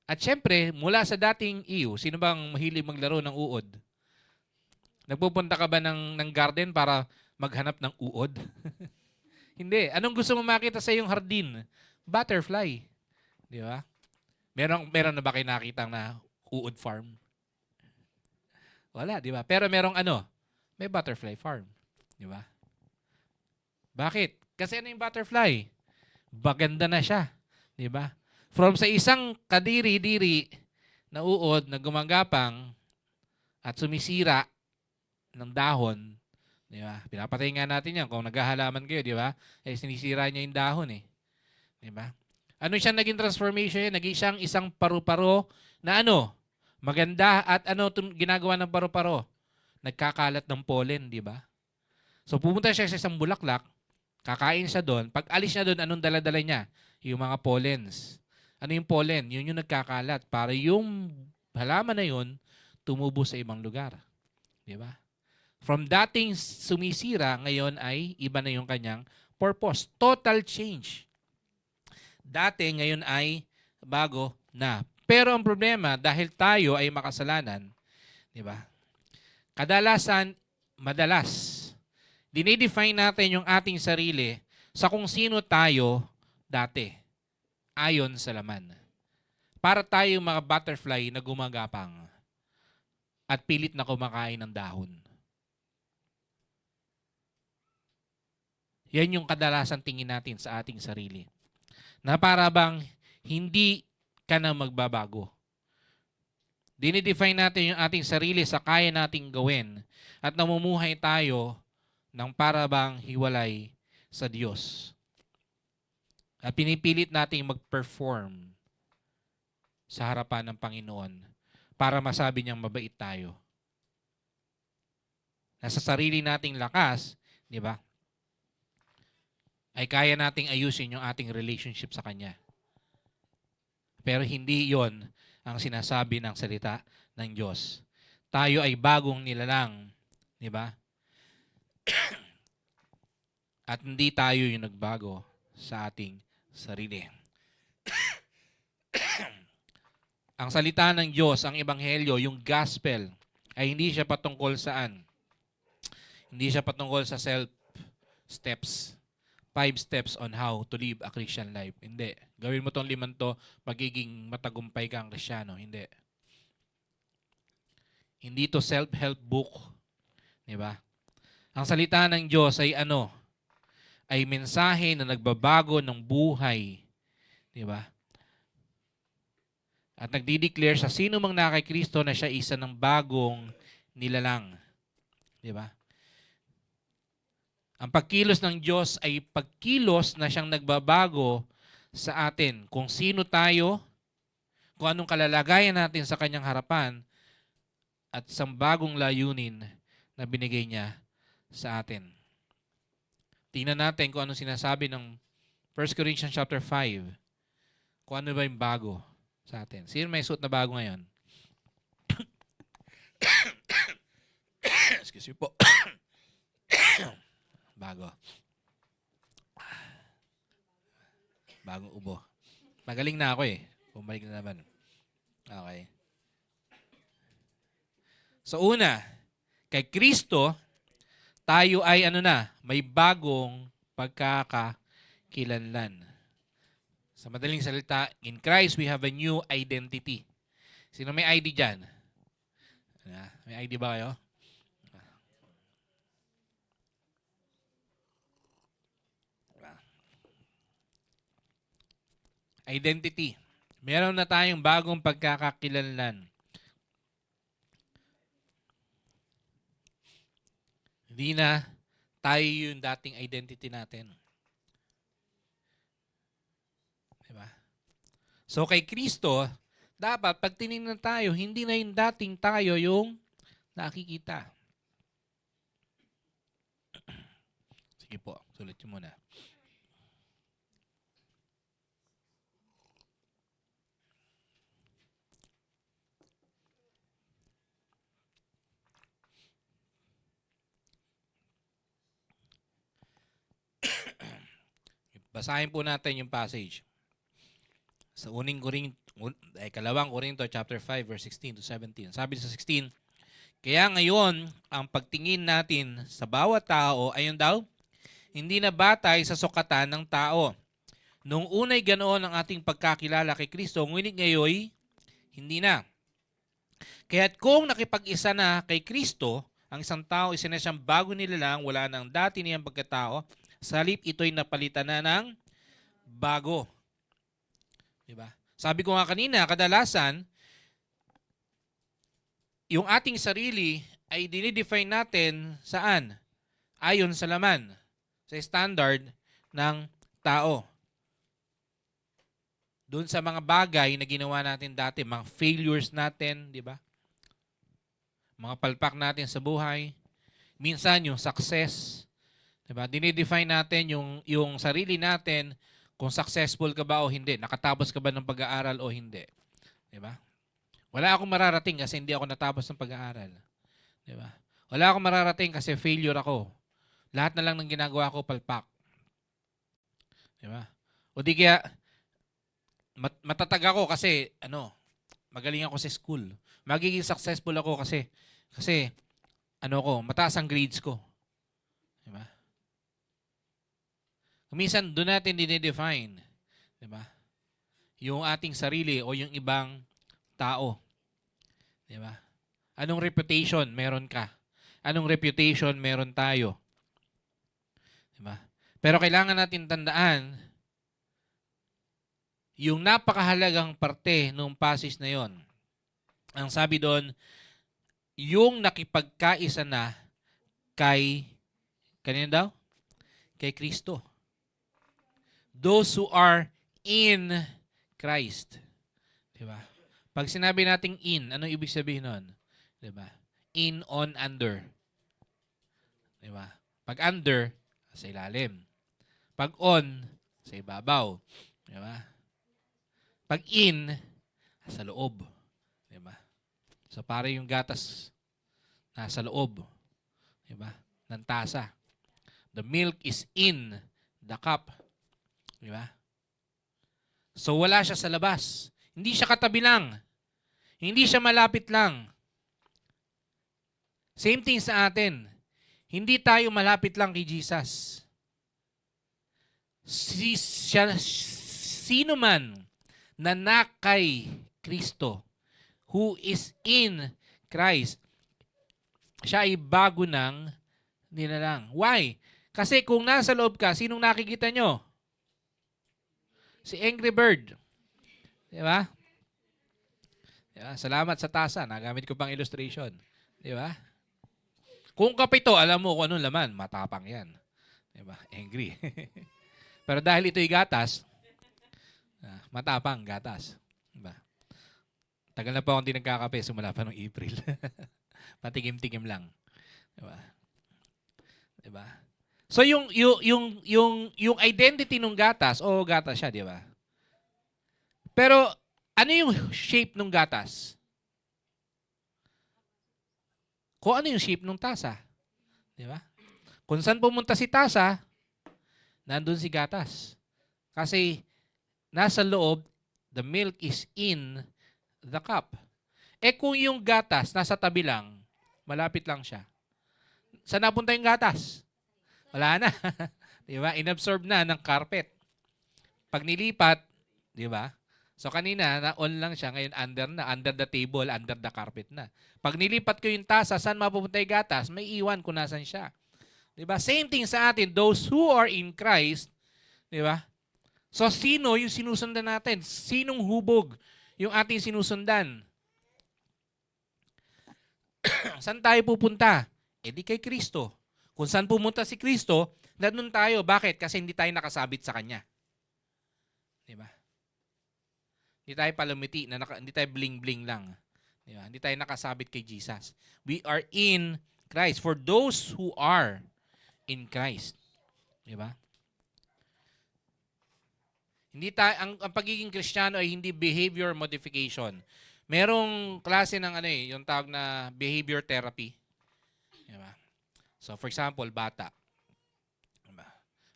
Speaker 3: At syempre, mula sa dating iyo, sino bang mahilig maglaro ng uod? Nagpupunta ka ba ng garden para maghanap ng uod? Hindi. Anong gusto mo makita sa iyong hardin? Butterfly. Di ba? Meron na ba kayo nakitang na uod farm? Wala, di ba? Pero merong may butterfly farm. Di ba? Bakit? Kasi ano yung butterfly? Baganda na siya. Di ba? From sa isang kadiri-diri na uod na gumagapang at sumisira ng dahon, di ba? Pinapatay nga natin yan kung naghahalaman kayo, di ba? Eh, sinisira niya yung dahon eh. Di ba? Ano siyang naging transformation yan? Naging siyang isang paru-paro na maganda at ginagawa ng paru-paro? Nagkakalat ng pollen, di ba? So pupunta siya sa isang bulaklak, kakain siya doon. Pag alis niya doon, anong dala-dala niya? Yung mga pollens. Ano yung pollen? Yun yung nagkakalat para yung halaman na yun tumubo sa ibang lugar. Di ba? From dating sumisira, ngayon ay iba na yung kanyang purpose. Total change. Dati, ngayon ay bago na. Pero ang problema, dahil tayo ay makasalanan, di ba? Madalas, dinidefine natin yung ating sarili sa kung sino tayo dati. Ayon sa laman. Para tayo mga butterfly na gumagapang at pilit na kumakain ng dahon. Yan yung kadalasan tingin natin sa ating sarili. Na para bang hindi ka na magbabago. Dinidefine natin yung ating sarili sa kaya nating gawin at namumuhay tayo ng para bang hiwalay sa Diyos. At pinipilit nating mag-perform sa harapan ng Panginoon para masabi niyang mabait tayo. Nasa sarili nating lakas, di ba? Ay kaya nating ayusin yung ating relationship sa Kanya. Pero hindi yon ang sinasabi ng salita ng Diyos. Tayo ay bagong nilalang, di ba? At hindi tayo yung nagbago sa ating sarili. Ang salita ng Diyos, ang ebanghelyo, yung gospel, ay hindi siya patungkol saan? Hindi siya patungkol sa steps. 5 steps on how to live a Christian life. Hindi. Gawin mo tong 5 to, magiging matagumpay kang Kristyano. Hindi. Hindi to self-help book. Di ba? Ang salita ng Diyos ay ay mensahe na nagbabago ng buhay. Di ba? At nagdi-declare sa sino mang na kay Kristo na siya isa ng bagong nilalang. Di ba? Ang pagkilos ng Diyos ay pagkilos na siyang nagbabago sa atin. Kung sino tayo, kung anong kalalagayan natin sa kanyang harapan, at isang bagong layunin na binigay niya sa atin. Tingnan natin kung anong sinasabi ng 1 Corinthians chapter 5. Kung ano ba yung bago sa atin. Sino may suit na bago ngayon? Excuse me po. Bago. Bagong ubo. Magaling na ako eh. Bumalik na naman. Okay. So una, kay Kristo, tayo ay may bagong pagkakakilanlan. Sa madaling salita, in Christ we have a new identity. Sino may ID dyan? May ID ba kayo? Identity. Meron na tayong bagong pagkakakilanlan. Hindi na tayo yung dating identity natin. Diba? So kay Kristo, dapat pag tinignan tayo, hindi na yung dating tayo yung nakikita. Sige po, sulit nyo muna. Basahin po natin yung passage. Sa kalawang Korinto chapter 5 verse 16 to 17. Sabi sa 16, kaya ngayon ang pagtingin natin sa bawat tao ayon daw, hindi na batay sa sukatan ng tao. Nung unay ganoon ang ating pagkakilala kay Kristo, ngunit ngayon hindi na. Kaya't kung nakipag-isa na kay Kristo, ang isang tao isa na siyang bago nilalang, wala nang dati niyang pagkatao, sa halip ito'y napalitan na ng bago. Diba? Sabi ko nga kanina, kadalasan, yung ating sarili ay dinidefine natin saan? Ayon sa laman, sa standard ng tao. Doon sa mga bagay na ginawa natin dati, mga failures natin, di ba? Mga palpak natin sa buhay. Minsan yung success. Diba? Dinidefine natin yung sarili natin kung successful ka ba o hindi. Nakatapos ka ba ng pag-aaral o hindi. Diba? Wala akong mararating kasi hindi ako natapos ng pag-aaral. Diba? Wala akong mararating kasi failure ako. Lahat na lang ng ginagawa ko palpak. Diba? O di kaya, matatag ako kasi, magaling ako sa school. Magiging successful ako kasi mataas ang grades ko. Diba? Minsan, doon natin dinidefine, di ba? Yung ating sarili o yung ibang tao. Di ba? Anong reputation meron ka? Anong reputation meron tayo? Di ba? Pero kailangan natin tandaan yung napakahalagang parte ng passage na yon. Ang sabi doon, yung nakipagkaisa na kanino daw? Kay Kristo. Those who are in Christ. Diba? Pag sinabi nating in, anong ibig sabihin nun? Diba? In, on, under. Diba? Pag under, sa ilalim. Pag on, sa ibabaw. Diba? Pag in, sa loob. Diba? So, para yung gatas nasa loob. Diba? Ng tasa. The milk is in the cup. Diba? So, wala siya sa labas. Hindi siya katabi lang. Hindi siya malapit lang. Same thing sa atin. Hindi tayo malapit lang kay Jesus. Sino man na nakay Kristo, who is in Christ, siya ay bago ng nilalang. Why? Kasi kung nasa loob ka, sinong nakikita nyo? Si Angry Bird. Di ba? Diba? Salamat sa tasa. Nagamit ko pang illustration. Di ba? Kung kapito, alam mo kung anong laman. Matapang yan. Di ba? Angry. Pero dahil ito'y gatas, matapang gatas. Di ba? Tagal na pa akong hindi nagkakape. Sumula pa noong April. Patigim-tigim lang. Di ba? Di ba? So yung identity ng gatas, gatas siya, di ba? Pero ano yung shape ng gatas? Kung ano yung shape ng tasa, di ba? Kung saan pumunta si tasa, nandun si gatas. Kasi nasa loob The milk is in the cup. Kung yung gatas nasa tabi lang, malapit lang siya. Saan napunta yung gatas? Wala na. Di ba? Inabsorb na ng carpet. Pag nilipat, di ba? So kanina, na-on lang siya. Ngayon, under the table, under the carpet na. Pag nilipat ko yung tasa, saan mapupunta yung gatas? May iwan kung nasan siya. Di ba? Same thing sa atin, those who are in Christ, di ba? So sino yung sinusundan natin? Sinong hubog yung ating sinusundan? Saan tayo pupunta? Di kay Kristo. Kung saan pumunta si Kristo, nandun tayo. Bakit? Kasi hindi tayo nakasabit sa Kanya. Di ba? Hindi tayo palumiti, hindi tayo bling-bling lang. Di ba? Hindi tayo nakasabit kay Jesus. We are in Christ. For those who are in Christ. Di ba? Hindi tayo, ang pagiging Kristiyano ay hindi behavior modification. Merong klase ng yung tawag na behavior therapy. Diba? So for example, bata. Diba?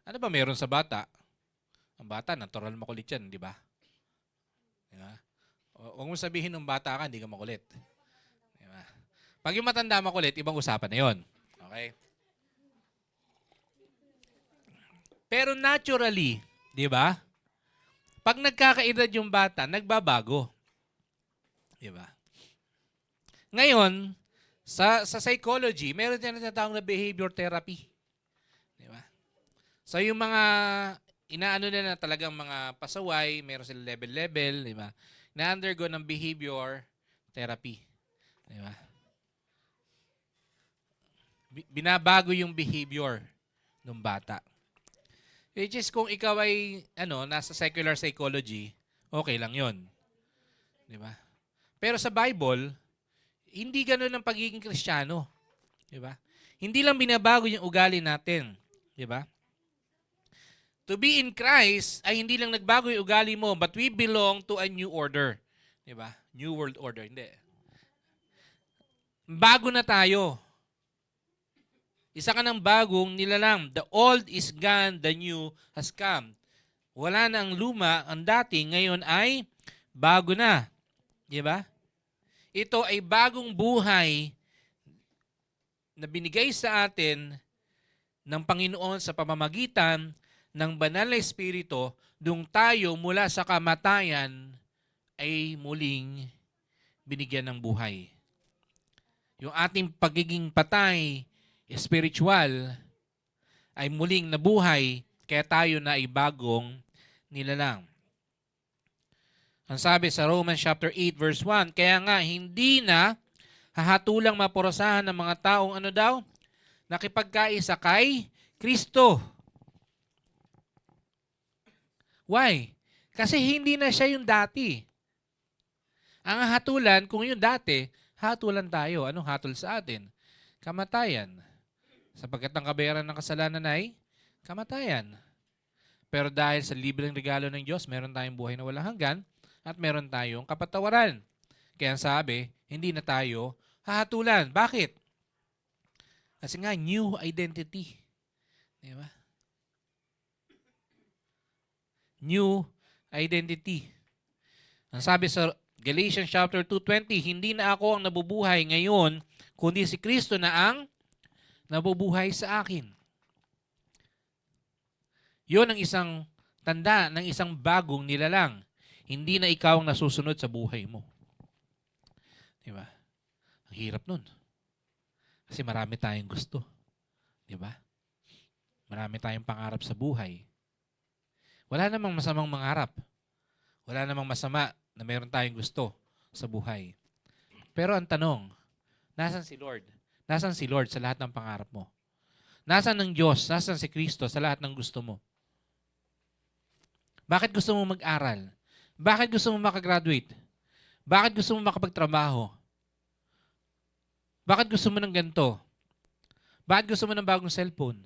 Speaker 3: Ano ba meron sa bata? Ang bata, natural makulit yan, di ba? Diba? Huwag mo sabihin ng bata ka, hindi ka makulit. Diba? Pag yung matanda makulit, ibang usapan na yon. Okay? Pero naturally, di ba? Pag nagkakaedad yung bata, nagbabago. Diba? Ngayon, sa psychology, meron din na tinatawag na behavior therapy. Diba? So yung mga inaano na talagang mga pasaway, meron sila level, diba? Na-undergo ng behavior therapy. Diba? Binabago yung behavior ng bata. Which is kung ikaw ay nasa secular psychology, okay lang yon. Diba? Pero sa Bible, hindi ganoon ang pagiging Kristiyano. Di ba? Hindi lang binabago yung ugali natin. Di ba? To be in Christ ay hindi lang nagbago yung ugali mo, but we belong to a new order. Di ba? New world order. Hindi. Bago na tayo. Isa ka ng bagong nilalang. The old is gone, the new has come. Wala na ang luma, ang dati, ngayon ay bago na. Di ba? Ito ay bagong buhay na binigay sa atin ng Panginoon sa pamamagitan ng banal na Espiritu, dung tayo mula sa kamatayan ay muling binigyan ng buhay. Yung ating pagiging patay, spiritual, ay muling nabuhay, kaya tayo na ay bagong nilalang. Ang sabi sa Romans chapter 8 verse 1, kaya nga hindi na hahatulang mapurosahan ng mga taong nakipagkaisa kay Kristo. Why? Kasi hindi na siya yung dati. Ang hatulan, kung yung dati, hatulan tayo. Anong hatol sa atin? Kamatayan. Sapagkat ang kabayaran ng kasalanan ay kamatayan. Pero dahil sa libreng regalo ng Diyos, meron tayong buhay na walang hanggan, at meron tayong kapatawaran. Kaya sabi, hindi na tayo hahatulan. Bakit? Kasi nga, new identity. Di ba? New identity. Ang sabi sa Galatians chapter 2:20, hindi na ako ang nabubuhay ngayon, kundi si Kristo na ang nabubuhay sa akin. Yun ang isang tanda ng isang bagong nilalang. Hindi na ikaw ang nasusunod sa buhay mo. Diba? Ang hirap nun. Kasi marami tayong gusto. Diba? Marami tayong pangarap sa buhay. Wala namang masamang mangarap. Wala namang masama na meron tayong gusto sa buhay. Pero ang tanong, nasan si Lord? Nasan si Lord sa lahat ng pangarap mo? Nasan ang Diyos? Nasan si Kristo sa lahat ng gusto mo? Bakit gusto mo mag-aral? Bakit gusto mo makagraduate? Bakit gusto mo makapagtrabaho? Bakit gusto mo ng ganito? Bakit gusto mo ng bagong cellphone?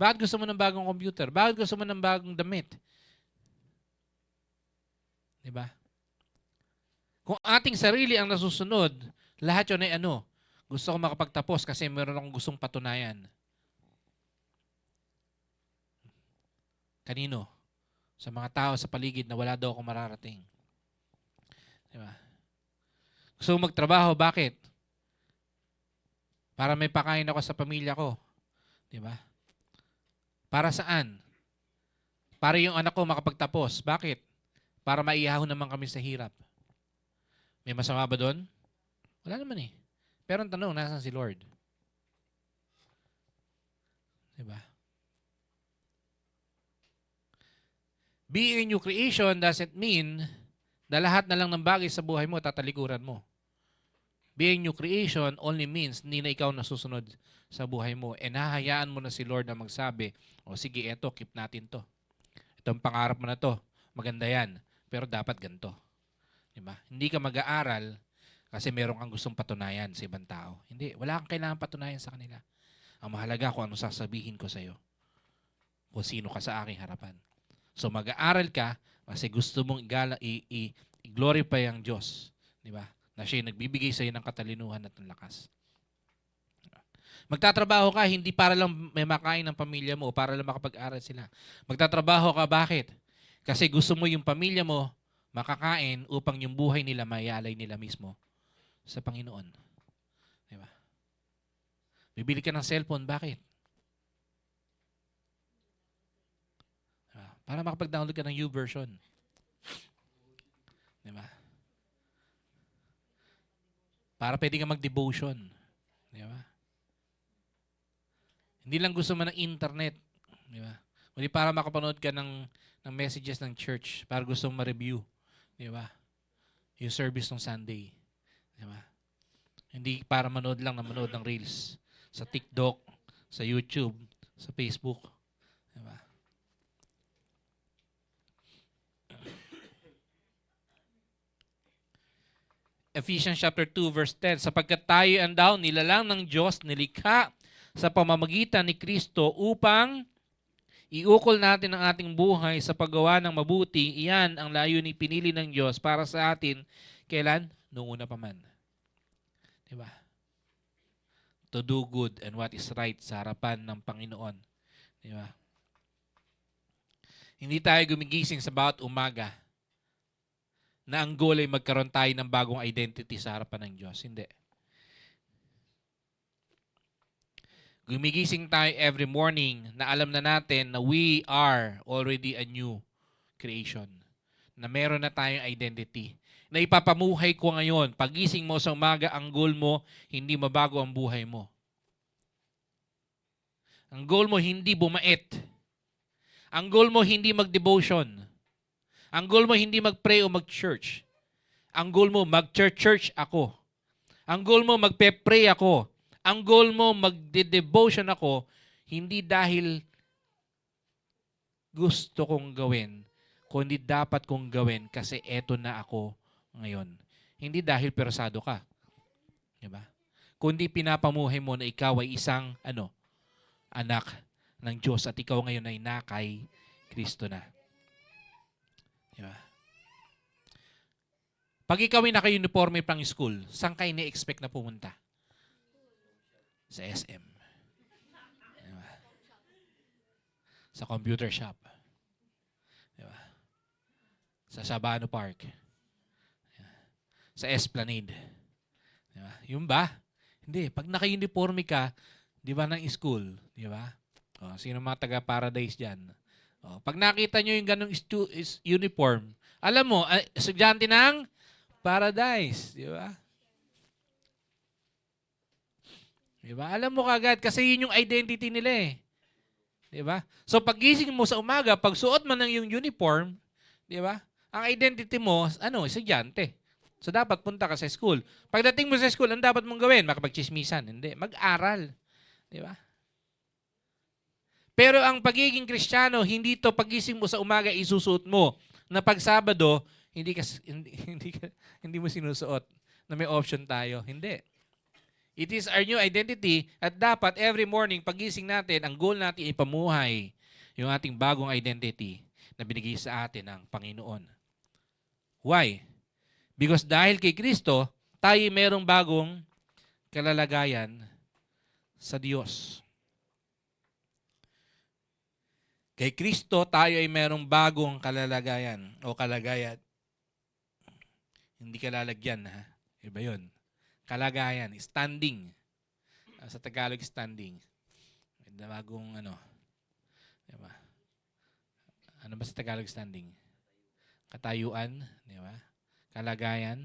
Speaker 3: Bakit gusto mo ng bagong computer? Bakit gusto mo ng bagong damit? Diba? Kung ating sarili ang nasusunod, lahat yun ay gusto ko makapagtapos kasi meron akong gustong patunayan. Kanino? sa mga tao sa paligid na wala daw akong mararating. Di ba? Gusto mo magtrabaho, bakit? Para may pakain ako sa pamilya ko. Di ba? Para saan? Para yung anak ko makapagtapos. Bakit? Para maihahon naman kami sa hirap. May masama ba doon? Wala naman eh. Pero ang tanong, nasaan si Lord? Di ba? Being a new creation doesn't mean na lahat na lang ng bagay sa buhay mo tatalikuran mo. Being new creation only means hindi na ikaw nasusunod sa buhay mo. E nahahayaan mo na si Lord na magsabi, o sige, eto, keep natin to. Itong pangarap mo na to, maganda yan, pero dapat ganito. Diba? Hindi ka mag-aaral kasi meron kang gustong patunayan sa ibang tao. Hindi, wala kang kailangan patunayan sa kanila. Ang mahalaga kung ano sasabihin ko sa iyo. Kung sino ka sa aking harapan. So mag-aaral ka kasi gusto mong i-glorify ang Diyos. Di ba? Na siya nagbibigay sa iyo ng katalinuhan at ng lakas. Magtatrabaho ka hindi para lang may makain ng pamilya mo o para lang makapag-aral sila. Magtatrabaho ka bakit? Kasi gusto mo yung pamilya mo makakain upang yung buhay nila mayalay nila mismo sa Panginoon. Di ba? Bibili ka ng cellphone, bakit? Para makapag-download ka ng YouVersion. Di ba? Para pwede ka mag-devotion. Di ba? Hindi lang gusto mo ng internet. Di ba? Kundi para makapanood ka ng messages ng church. Para gusto mo ma-review. Di ba? Yung service ng Sunday. Di ba? Hindi para manood lang na manood ng reels. Sa TikTok, sa YouTube, sa Facebook. Di ba? Ephesians chapter 2 verse 10, sapagkat tayo andaw nilalang ng Diyos, nilikha sa pamamagitan ni Kristo upang iukol natin ang ating buhay sa paggawa ng mabuti. Iyan ang layuning pinili ng Diyos para sa atin. Kailan? Noong una pa man. Diba? To do good and what is right sa harapan ng Panginoon. Diba? Hindi tayo gumigising sa bawat umaga na ang goal ay magkaroon tayo ng bagong identity sa harapan ng Diyos. Hindi. Gumigising tayo every morning na alam na natin na we are already a new creation. Na meron na tayong identity. Na ipapamuhay ko ngayon. Pagising mo sa umaga, ang goal mo, hindi mabago ang buhay mo. Ang goal mo, hindi bumait. Ang goal mo, hindi mag-devotion. Ang goal mo, hindi mag-pray o mag-church. Ang goal mo, mag-church ako. Ang goal mo, magpe-pray ako. Ang goal mo, mag-devotion ako, hindi dahil gusto kong gawin, kundi dapat kong gawin kasi eto na ako ngayon. Hindi dahil persado ka. Diba? Kundi pinapamuhay mo na ikaw ay isang anak ng Diyos at ikaw ngayon ay nakay Kristo na. Diba? Pag ikaw ay naka-uniforme pang school, saan kayo na-expect na pumunta? Sa SM. Diba? Sa computer shop. Diba? Sa Sabano Park. Diba? Sa Esplanade. Diba? Yung ba? Hindi. Pag naka-uniforme ka, di ba, ng school, di ba? O, sino mga taga-Paradise dyan? O, pag nakita nyo yung ganong uniform, alam mo, estudyante ng Paradise, di ba? Di ba? Alam mo kagad kasi yun yung identity nila eh. Di ba? So pagising mo sa umaga, pag suot mo ng yung uniform, di ba? Ang identity mo, estudyante. So dapat punta ka sa school. Pagdating mo sa school, ang dapat mong gawin? Makapagchismisan. Hindi, mag-aral. Di ba? Pero ang pagiging Kristiyano, hindi to pagising mo sa umaga isusuot mo na pag Sabado, hindi mo sinusuot na may option tayo. Hindi. It is our new identity at dapat every morning pagising natin, ang goal natin ay pamuhay yung ating bagong identity na binigay sa atin ng Panginoon. Why? Because dahil kay Kristo, tayo merong bagong kalalagayan sa Diyos. Kay Kristo, tayo ay merong bagong kalalagayan o kalagayan. Hindi kalalagyan, ha? Iba yun. Kalagayan, standing. Sa Tagalog, standing. May bagong diba? Ano ba sa Tagalog standing? Katayuan, di ba? Kalagayan,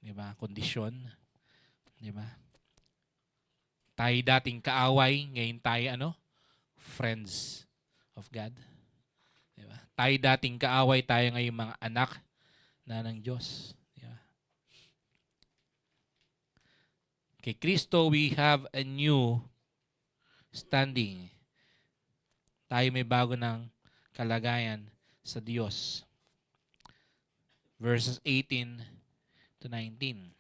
Speaker 3: di ba? Kondisyon, di ba? Tayo dating kaaway, ngayon tayo friends of God. Di ba? Tayo dating kaaway, tayo ngayon mga anak na ng Diyos. Di ba? Kay Kristo, we have a new standing. Tayo may bago ng kalagayan sa Diyos. Verses 18 to 19.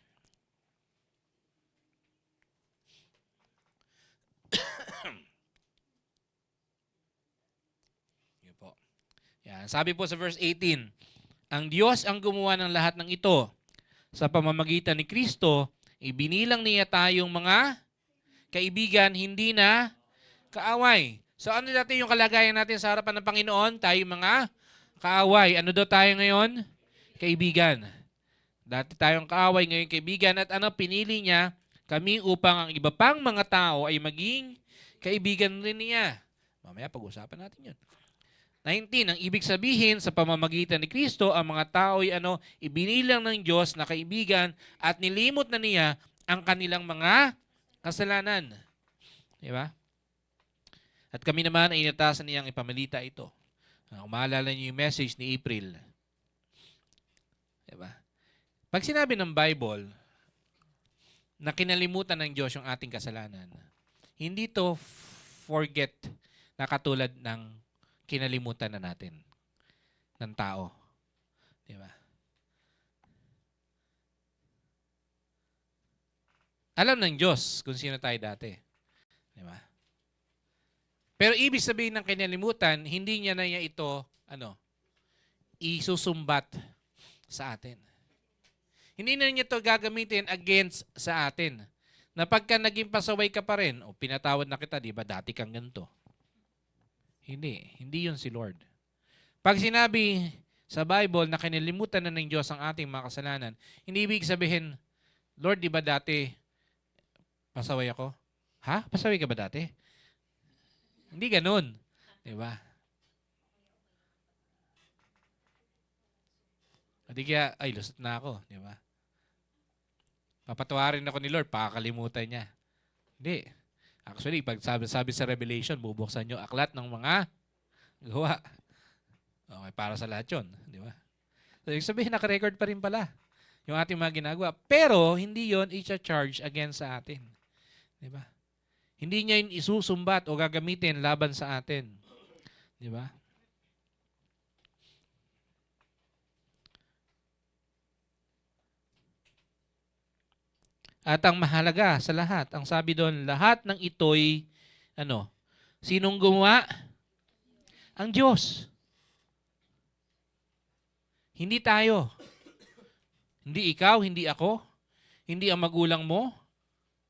Speaker 3: Yun po. Yan. Sabi po sa verse 18, ang Diyos ang gumawa ng lahat ng ito. Sa pamamagitan ni Kristo, ibinilang niya tayong mga kaibigan, hindi na kaaway. So ano dati yung kalagayan natin sa harapan ng Panginoon? Tayo mga kaaway. Ano daw tayo ngayon? Kaibigan. Dati tayong kaaway, ngayon kaibigan. At pinili niya kami upang ang iba pang mga tao ay maging kaibigan rin niya. Mamaya pag-usapan natin yun. 19, ang ibig sabihin sa pamamagitan ni Kristo, ang mga tao ay ibinilang ng Diyos na kaibigan at nilimot na niya ang kanilang mga kasalanan. Di ba? At kami naman ay inatasan niyang ipamalita ito. Kung maalala niyo yung message ni April. Diba? Pag sinabi ng Bible na kinalimutan ng Diyos yung ating kasalanan, hindi to forget na katulad ng kinalimutan na natin ng tao. Diba? Alam ng Diyos kung sino tayo dati. Diba? Pero ibig sabihin ng kinalimutan, hindi niya na ito, isusumbat sa atin. Hindi na niya ito gagamitin against sa atin. Na pagka naging pasaway ka pa rin, o pinatawad na kita, di ba, dati kang ganito. Hindi yun si Lord. Pag sinabi sa Bible na kinalimutan na ng Diyos ang ating mga kasalanan, hindi ibig sabihin, Lord, di ba dati pasaway ako? Ha? Pasaway ka ba dati? Hindi ganun. Di ba? Hindi kaya, lusot na ako. Di ba? Papatawarin ako ni Lord, pakakalimutan niya. Hindi. Actually, pag sabi sa Revelation, bubuksan nyo aklat ng mga gawa. Okay, para sa lahat yun. Di ba? So, ibig sabihin, naka-record pa rin pala yung ating mga ginagawa. Pero, hindi yon i-charge against sa atin. Di ba? Hindi niya yun isusumbat o gagamitin laban sa atin. Di ba? At ang mahalaga sa lahat, ang sabi doon, lahat ng ito'y, sinong gumawa? Ang Diyos. Hindi tayo. Hindi ikaw, hindi ako. Hindi ang magulang mo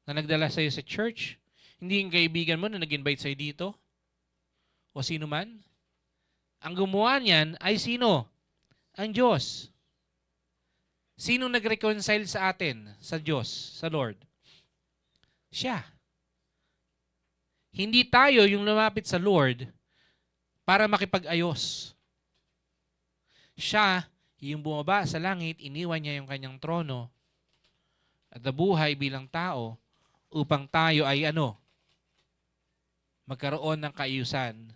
Speaker 3: na nagdala sa'yo sa church. Hindi yung kaibigan mo na nag-invite sa'yo dito. O sino man. Ang gumawa niyan ay sino? Ang Diyos. Sino nag-reconcile sa atin? Sa Diyos, sa Lord? Siya. Hindi tayo yung lumapit sa Lord para makipag-ayos. Siya, yung bumaba sa langit, iniwan niya yung kanyang trono at nabuhay bilang tao upang tayo ay magkaroon ng kaayusan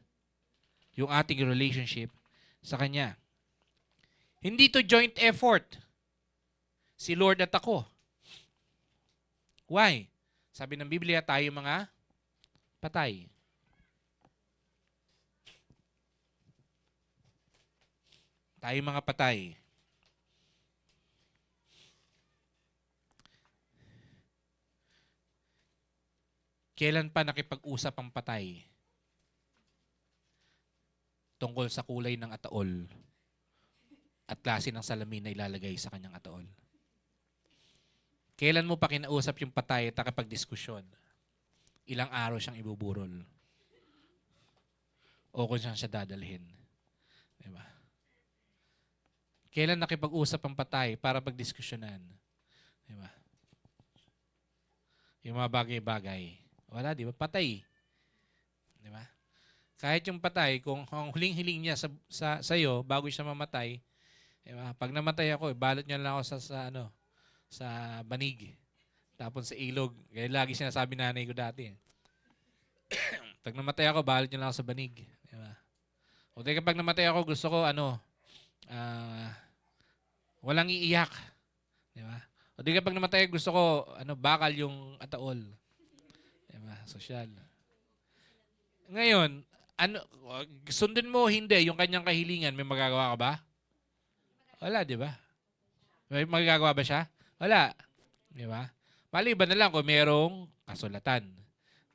Speaker 3: yung ating relationship sa Kanya. Hindi to joint effort. Si Lord at ako. Why? Sabi ng Biblia, tayo mga patay. Tayo mga patay. Kailan pa nakipag-usap ang patay tungkol sa kulay ng ataol at klase ng salamin na ilalagay sa kanyang ataol? Kailan mo pa kinausap yung patay at nakapag-diskusyon? Ilang araw siyang ibuburol. o kung saan siya dadalhin. Diba? Kailan nakipag-usap ang patay para pagdiskusyonan? Diba? Yung mga bagay-bagay. Wala, di ba? Patay. Di ba? Kahit yung patay, kung ang huling-hiling niya sa'yo, bago siya mamatay, di ba? Pag namatay ako, balot niya lang ako sa banig. Tapos sa ilog. Kaya lagi sinasabi nanay ko dati. Pag namatay ako, balot niya lang ako sa banig. Di ba? O di kapag namatay ako, gusto ko walang iiyak. Di ba? O di kapag namatay, gusto ko bakal yung ataol. Di ba? Sosyal. Ngayon, sundin mo o hindi yung kanyang kahilingan, may magagawa ka ba? Wala, di ba? May magagawa ba siya? Wala. Di ba? Maliban na lang kung merong kasulatan.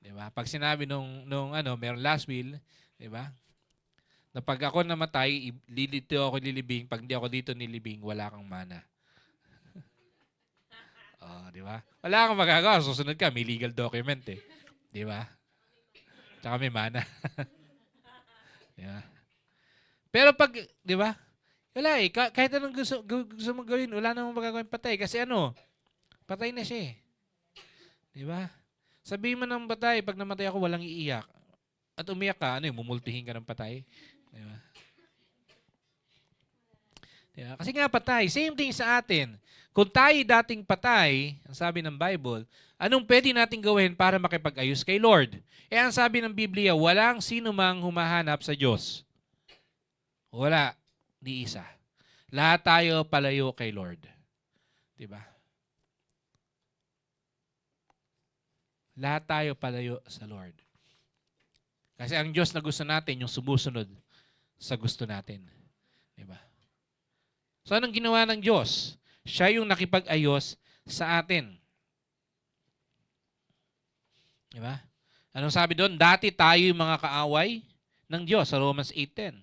Speaker 3: Di ba? Pag sinabi merong last will, di ba? Na pag ako namatay, dito ako lilibing, pag hindi ako dito nilibing, wala kang mana. Oh, di ba? Wala kang magagawa, susunod ka, may legal document eh. Di ba? Tsaka may mana. Di ba? Pero pag, di ba? Wala eh. Kahit anong gusto mong gawin, wala namang magagawin patay. Kasi patay na siya eh. Di ba? Sabihin mo ng patay, pag namatay ako, walang iiyak. At umiyak ka, mumultihin ka ng patay. Di ba? Di ba? Kasi nga patay, same thing sa atin. Kung tayo dating patay, ang sabi ng Bible, anong pwede natin gawin para makipag-ayos kay Lord? Ang sabi ng Biblia, walang sino mang humahanap sa Diyos. Wala. Ni isa. Lahat tayo palayo kay Lord. Diba? Lahat tayo palayo sa Lord. Kasi ang Diyos na gusto natin, yung sumusunod sa gusto natin. Diba? So anong ginawa ng Diyos? Siya yung nakipag-ayos sa atin. Diba? Anong sabi doon? Dati tayo yung mga kaaway ng Diyos sa Romans 8:10.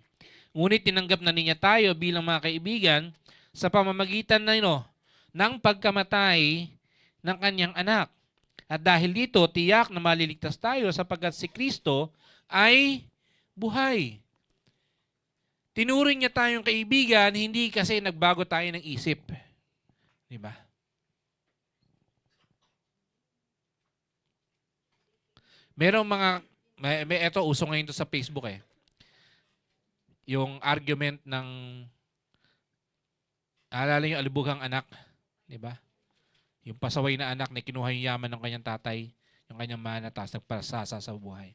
Speaker 3: Ngunit tinanggap na niya tayo bilang mga kaibigan sa pamamagitan ng pagkamatay ng kanyang anak. At dahil dito, tiyak na maliligtas tayo sapagkat si Kristo ay buhay. Tinuring niya tayong kaibigan, hindi kasi nagbago tayo ng isip. Diba? Merong ito uso ngayon to sa Facebook eh. Yung argument ng, alala yung alibughang anak, di ba? Yung pasaway na anak na kinuha yung yaman ng kanyang tatay, yung kanyang mana, tapos nagpasasa sa buhay.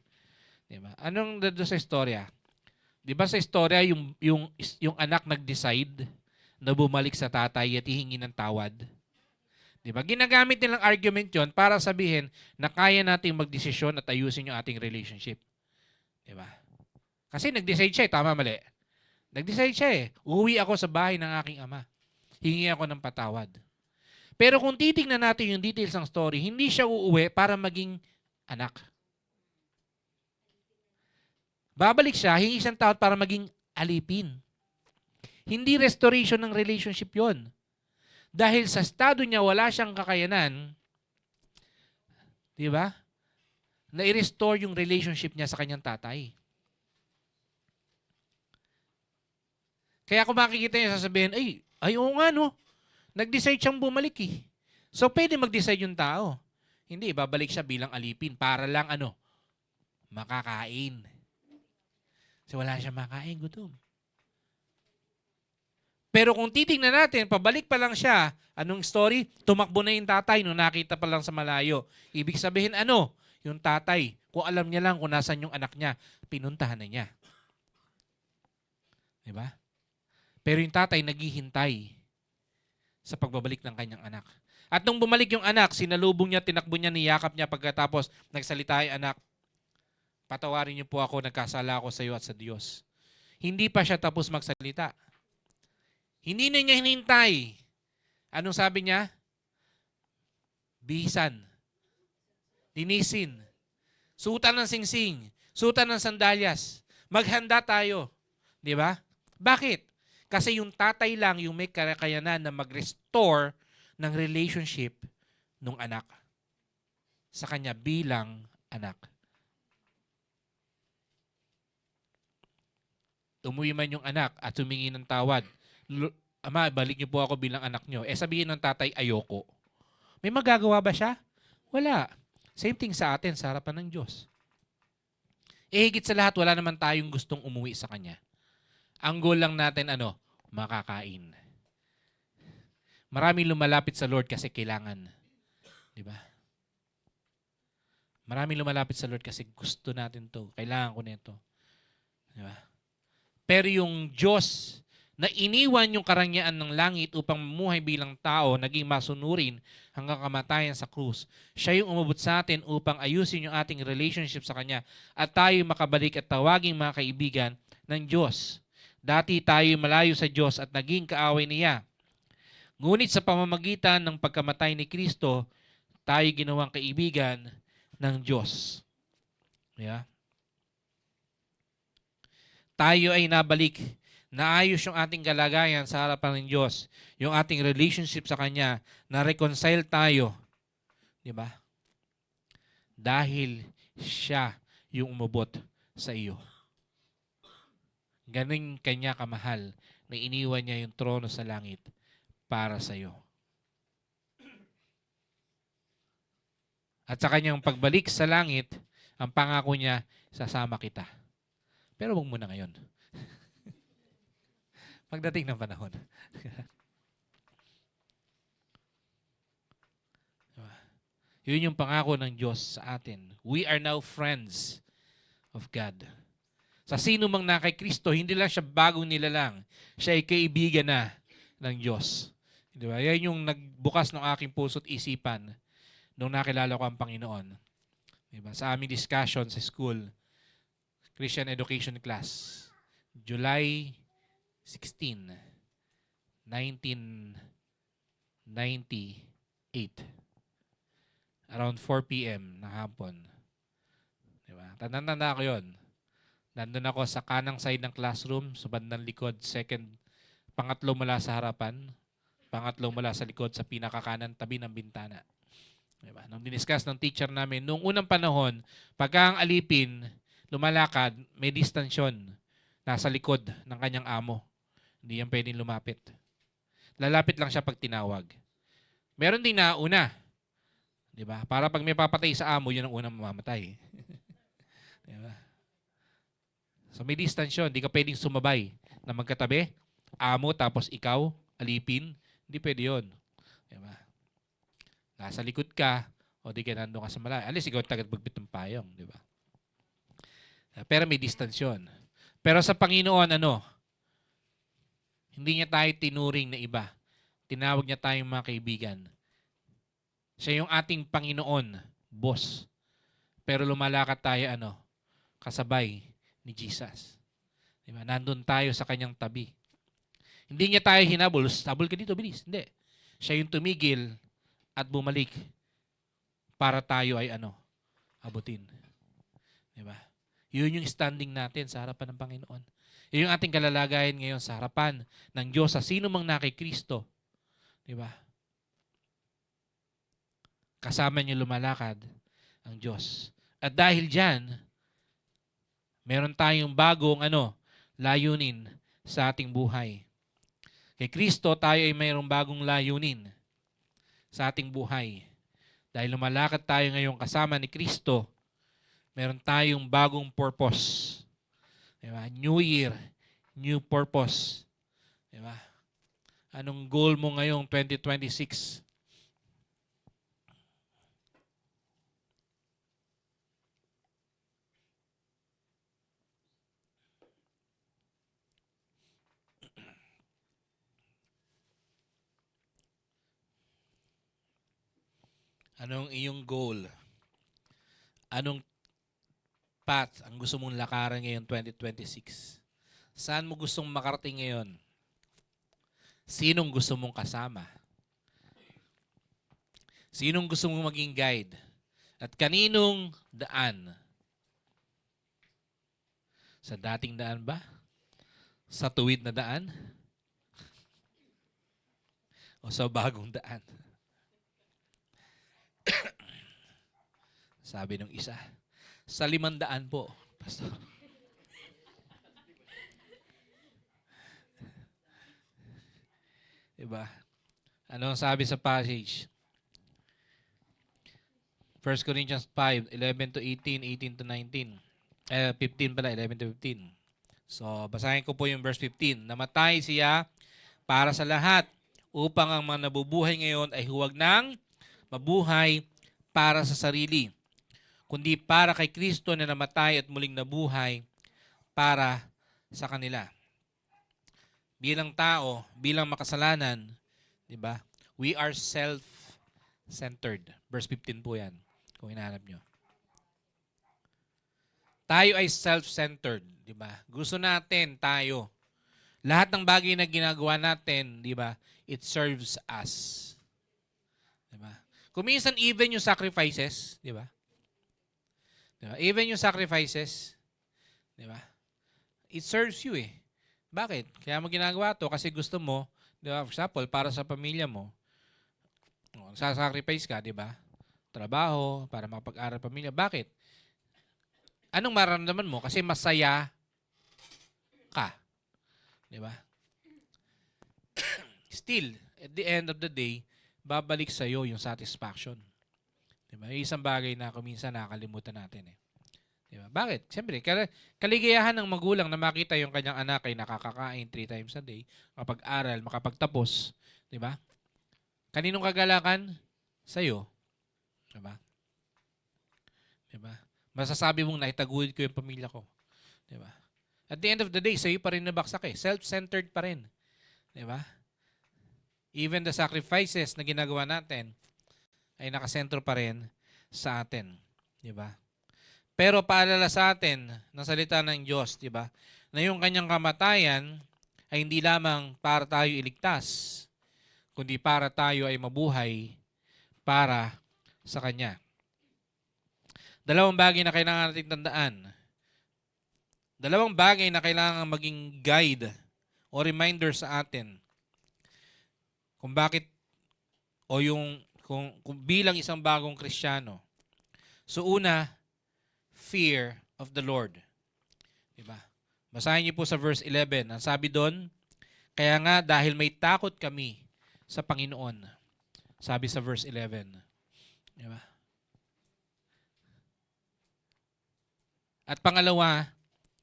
Speaker 3: Di ba? Anong doon sa istorya? Di ba sa istorya, yung anak nag-decide na bumalik sa tatay at hihingi ng tawad? Di ba? Ginagamit nilang argument yon para sabihin na kaya nating magdesisyon at ayusin yung ating relationship. Di ba? Kasi nag-decide siya, tama mali. Nag-decide siya eh. Uuwi ako sa bahay ng aking ama. Hingi ako ng patawad. Pero kung titingnan natin yung details ng story, hindi siya uuwi para maging anak. Babalik siya, hingi siyang tawad para maging alipin. Hindi restoration ng relationship yon. Dahil sa estado niya, wala siyang kakayanan, di ba? Na i-restore yung relationship niya sa kanyang tatay. Kaya kung makikita niya, sasabihin, ay oo nga no, nag-decide siyang bumalik eh. So pwede mag-decide yung tao. Hindi, babalik siya bilang alipin para lang makakain. Kasi wala siyang makain, gutom. Pero kung titingnan natin, pabalik pa lang siya, anong story? Tumakbo na yung tatay nung nakita pa lang sa malayo. Ibig sabihin yung tatay, kung alam niya lang kung nasan yung anak niya, pinuntahan na niya. Diba? Pero yung tatay naghihintay sa pagbabalik ng kanyang anak. At nung bumalik yung anak, sinalubong niya, tinakbo niya, niyakap niya pagkatapos nagsalita yung anak, patawarin niyo po ako, nagkasala ako sa iyo at sa Diyos. Hindi pa siya tapos magsalita. Hindi na niya hinintay. Anong sabi niya? Bihisan. Linisin. Sutan ng singsing. Sutan ng sandalyas. Maghanda tayo. Di ba? Bakit? Kasi yung tatay lang yung may kakayanan na mag-restore ng relationship ng anak sa kanya bilang anak. umuwi man yung anak at humingi ng tawad, Ama, balik niyo po ako bilang anak niyo. Sabihin ng tatay, ayoko. May magagawa ba siya? Wala. Same thing sa atin, sa harapan ng Diyos. Higit sa lahat, wala naman tayong gustong umuwi sa Kanya. Ang goal lang natin, makakain. Maraming lumalapit sa Lord kasi kailangan. Di ba? Maraming lumalapit sa Lord kasi gusto natin to. Kailangan ko nito. Di ba? Pero yung Diyos na iniwan yung karangyaan ng langit upang mamuhay bilang tao, naging masunurin hanggang kamatayan sa krus. Siya yung umabot sa atin upang ayusin yung ating relationship sa Kanya at tayo makabalik at tawaging mga kaibigan ng Diyos. Dati tayo malayo sa Diyos at naging kaaway niya. Ngunit sa pamamagitan ng pagkamatay ni Kristo, tayo ginawang kaibigan ng Diyos. Yeah. Tayo ay nabalik, naayos yung ating kalagayan sa harapan ng Diyos, yung ating relationship sa Kanya, na-reconcile tayo. Di ba? Dahil siya yung umabot sa iyo. Ganun Kanya kamahal na iniwan niya yung trono sa langit para sa iyo. At sa Kanyang pagbalik sa langit, ang pangako niya, sasama kita. Pero wag muna ngayon. Pagdating ng panahon. Yun yung pangako ng Diyos sa atin. We are now friends of God. Sa sino mang na kay Kristo, hindi lang siya bagong nilalang. Siya ay kaibigan na ng Diyos. Di ba? Yan yung nagbukas ng aking puso't isipan nung nakilala ko ang Panginoon. Di ba? Sa aming discussion sa school, Christian Education Class, July 16, 1998. Around 4 p.m. ng hapon. Diba? Tanda-tanda ko yun. Nandun ako sa kanang side ng classroom, sa bandang likod, pangatlo mula sa harapan, pangatlo mula sa likod, sa pinakakanan, tabi ng bintana. Diba? Nung diniscuss ng teacher namin, noong unang panahon, pagka ang alipin, lumalakad, may distansyon. Nasa likod ng kanyang amo. Hindi yan pwedeng lumapit. Lalapit lang siya pag tinawag. Meron din nauna. Diba? Para pag may papatay sa amo, yun ang unang mamamatay. Diba? So may distansyon. Hindi ka pwedeng sumabay na magkatabi. Amo tapos ikaw, alipin. Hindi pwede yun. Diba? Nasa likod ka o di ka nandun ka sa malayo. Alis ikaw tagad magbit ng payong. Diba? Pero may distansyon. Pero sa Panginoon, hindi niya tayo tinuring na iba. Tinawag niya tayong mga kaibigan. Siya yung ating Panginoon, boss. Pero lumalakad tayo, kasabay ni Jesus. Diba? Nandun tayo sa kanyang tabi. Hindi niya tayo hinabol. Habol ka dito, bilis. Hindi. Siya yung tumigil at bumalik para tayo ay abutin. Diba? Yun yung standing natin sa harapan ng Panginoon. Yun yung ating kalalagayan ngayon sa harapan ng Diyos sa sino mang na kay Kristo. Diba? Kasama niyo lumalakad ang Diyos. At dahil dyan, meron tayong bagong layunin sa ating buhay. Kay Kristo, tayo ay mayroong bagong layunin sa ating buhay. Dahil lumalakad tayo ngayon kasama ni Kristo, meron tayong bagong purpose. Diba? New Year, new purpose. Diba? Anong goal mo ngayong 2026? Anong iyong goal? Anong path ang gusto mong lakaran ngayon 2026? Saan mo gustong makarating ngayon? Sinong gusto mong kasama? Sinong gusto mong maging guide? At kaninong daan? Sa dating daan ba? Sa tuwid na daan? O sa bagong daan? Sabi ng isa, sa 500 po, Pastor. Diba? Ano ang sabi sa passage? 1 Corinthians 5, 11 to 18, 18 to 19. 15 pala, 11 to 15. So, basahin ko po yung verse 15. Namatay siya para sa lahat upang ang mga nabubuhay ngayon ay huwag nang mabuhay para sa sarili, kundi para kay Kristo na namatay at muling nabuhay para sa kanila. Bilang tao, bilang makasalanan, di ba? We are self-centered. Verse 15 po yan, kung hinahanap nyo. Tayo ay self-centered, di ba? Gusto natin tayo. Lahat ng bagay na ginagawa natin, di ba? It serves us. Di ba? Kung minsan even yung sacrifices, di ba? Di ba? Even yung sacrifices, di ba? It serves you eh. Bakit? Kaya mo ginagawa to kasi gusto mo, di ba? For example, para sa pamilya mo, sasacrifice ka, di ba? Trabaho, para makapag-aral pamilya. Bakit? Anong mararamdaman mo? Kasi masaya ka. Di ba? Still, at the end of the day, babalik sa'yo yung satisfaction. Di ba? Yung isang bagay na kuminsan nakakalimutan natin eh. Diba? Bakit? Siyempre, kaligayahan ng magulang na makita yung kanyang anak ay nakakakain 3 times a day, makapag-aral, makapagtapos. Diba? Kaninong kagalakan? Sa'yo. Diba? Diba? Masasabi mong naitaguyod ko yung pamilya ko. Diba? At the end of the day, sa'yo pa rin nabaksak eh. Self-centered pa rin. Diba? Even the sacrifices na ginagawa natin ay nakasentro pa rin sa atin. Diba? Pero paalala sa atin ng salita ng Diyos, di ba? Na yung kanyang kamatayan ay hindi lamang para tayo iligtas, kundi para tayo ay mabuhay para sa Kanya. Dalawang bagay na kailangan natin tandaan. Dalawang bagay na kailangan maging guide o reminder sa atin kung bakit o yung kung bilang isang bagong Kristiyano. So una, fear of the Lord. Diba? Basahin niyo po sa verse 11. Ang sabi doon, kaya nga dahil may takot kami sa Panginoon. Sabi sa verse 11. Diba? At pangalawa,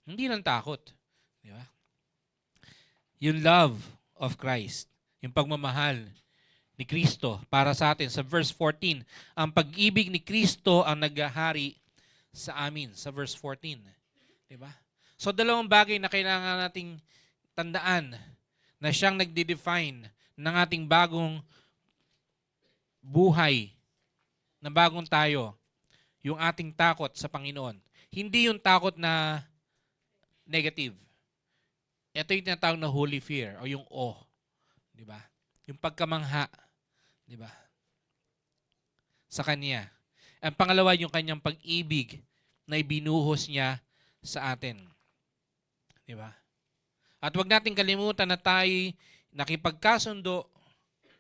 Speaker 3: hindi lang takot. Diba? Yung love of Christ. Yung pagmamahal ni Kristo para sa atin. Sa verse 14, ang pag-ibig ni Kristo ang naghahari sa amin, sa verse 14. Diba? So, dalawang bagay na kailangan nating tandaan na siyang nagde-define ng ating bagong buhay, na bagong tayo, yung ating takot sa Panginoon. Hindi yung takot na negative. Ito yung tinatawag na holy fear o yung awe. Diba? Yung pagkamangha. Diba? Sa Kanya. Ang pangalawa, yung kanyang pag-ibig na ibinuhos niya sa atin. Diba? At wag nating kalimutan na tayo nakipagkasundo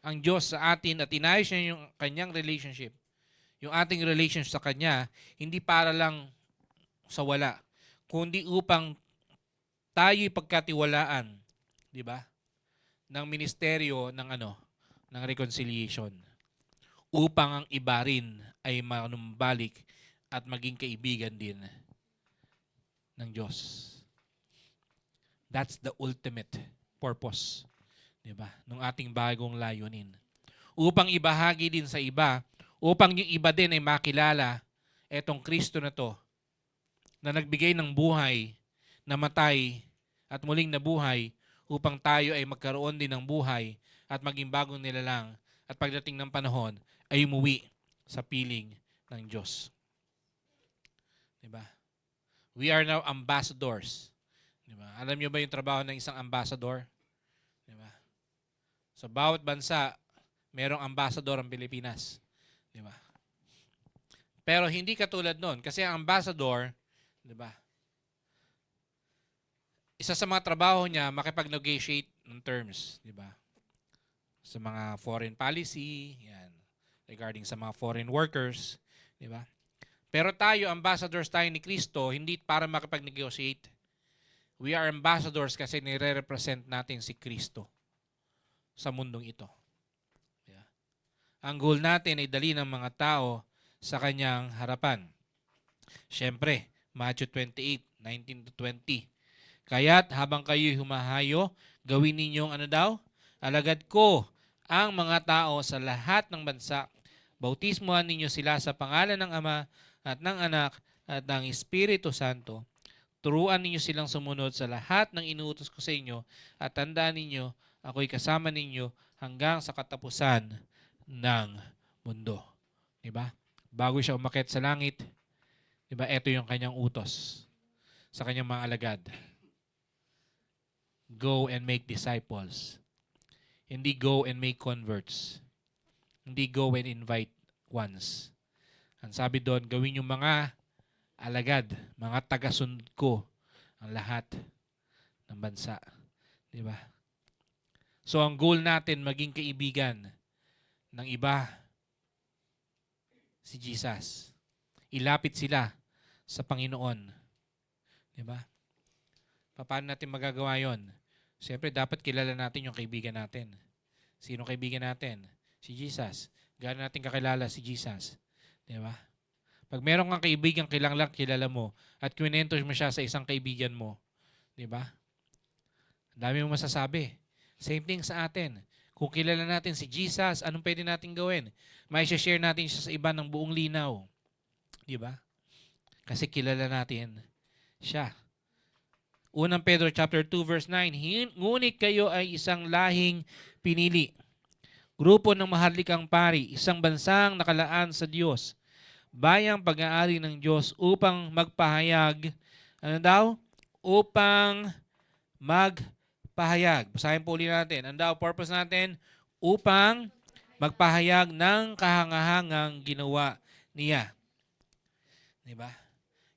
Speaker 3: ang Diyos sa atin at inayos niya yung kanyang relationship. Yung ating relationship sa Kanya, hindi para lang sa wala, kundi upang tayo'y pagkatiwalaan, di ba? Ng ministeryo ng ng reconciliation. Upang ang iba rin ay manumbalik at maging kaibigan din ng Diyos. That's the ultimate purpose, di ba? Ng ating bagong layunin. Upang ibahagi din sa iba, upang yung iba din ay makilala etong Kristo na to, na nagbigay ng buhay, namatay, at muling nabuhay, upang tayo ay magkaroon din ng buhay at maging bagong nilalang at pagdating ng panahon ay umuwi sa piling ng Diyos. Diba? We are now ambassadors. Diba? Alam niyo ba yung trabaho ng isang ambassador? Diba? So, bawat bansa, merong ambassador ang Pilipinas. Diba? Pero hindi katulad nun. Kasi ang ambassador, diba? Isa sa mga trabaho niya, makipag-negotiate ng terms. Diba? Sa mga foreign policy, yan, regarding sa mga foreign workers, di ba? Pero tayo, ambassadors tayo ni Kristo, hindi para makipag-negotiate. We are ambassadors kasi nire-represent natin si Kristo. sa mundong ito. Yeah. Ang goal natin ay dali ng mga tao sa kanyang harapan. Siyempre, Matthew 28:19 to 20. Kaya't habang kayo'y humahayo, gawin ninyong ano daw? Alagad ko ang mga tao sa lahat ng bansa. Bautismuhan ninyo sila sa pangalan ng Ama at ng Anak at ng Espiritu Santo. Turuan ninyo silang sumunod sa lahat ng inuutos ko sa inyo at tandaan ninyo, ako'y kasama ninyo hanggang sa katapusan ng mundo. Diba? Bago siya umakyat sa langit, diba, ito yung kanyang utos sa kanyang mga alagad. Go and make disciples. Hindi go and make converts. Hindi go and invite ones. Ang sabi doon, gawin yung mga alagad, mga taga-sunod ko ang lahat ng bansa. Di ba? So ang goal natin maging kaibigan ng iba si Jesus. Ilapit sila sa Panginoon. Di ba? Paano natin magagawa yon? Siyempre, dapat kilala natin yung kaibigan natin. Sino kaibigan natin? Si Jesus. Gaano natin kakilala si Jesus? Di ba? Pag meron kang kaibigan, kilala mo, at kwinento mo siya sa isang kaibigan mo, di ba? Dami mong masasabi. Same thing sa atin. Kung kilala natin si Jesus, anong pwede natin gawin? May share natin siya sa iba ng buong linaw. Di ba? Kasi kilala natin siya. Unang Pedro chapter 2 verse 9, ngunit kayo ay isang lahing pinili, grupo ng maharlikang pari, isang bansang nakalaan sa Diyos, bayang pag-aari ng Diyos upang magpahayag, ano daw? Upang magpahayag. Basahin po ulit natin. Ano daw purpose natin? Upang magpahayag ng kahangahangang ginawa niya. Diba?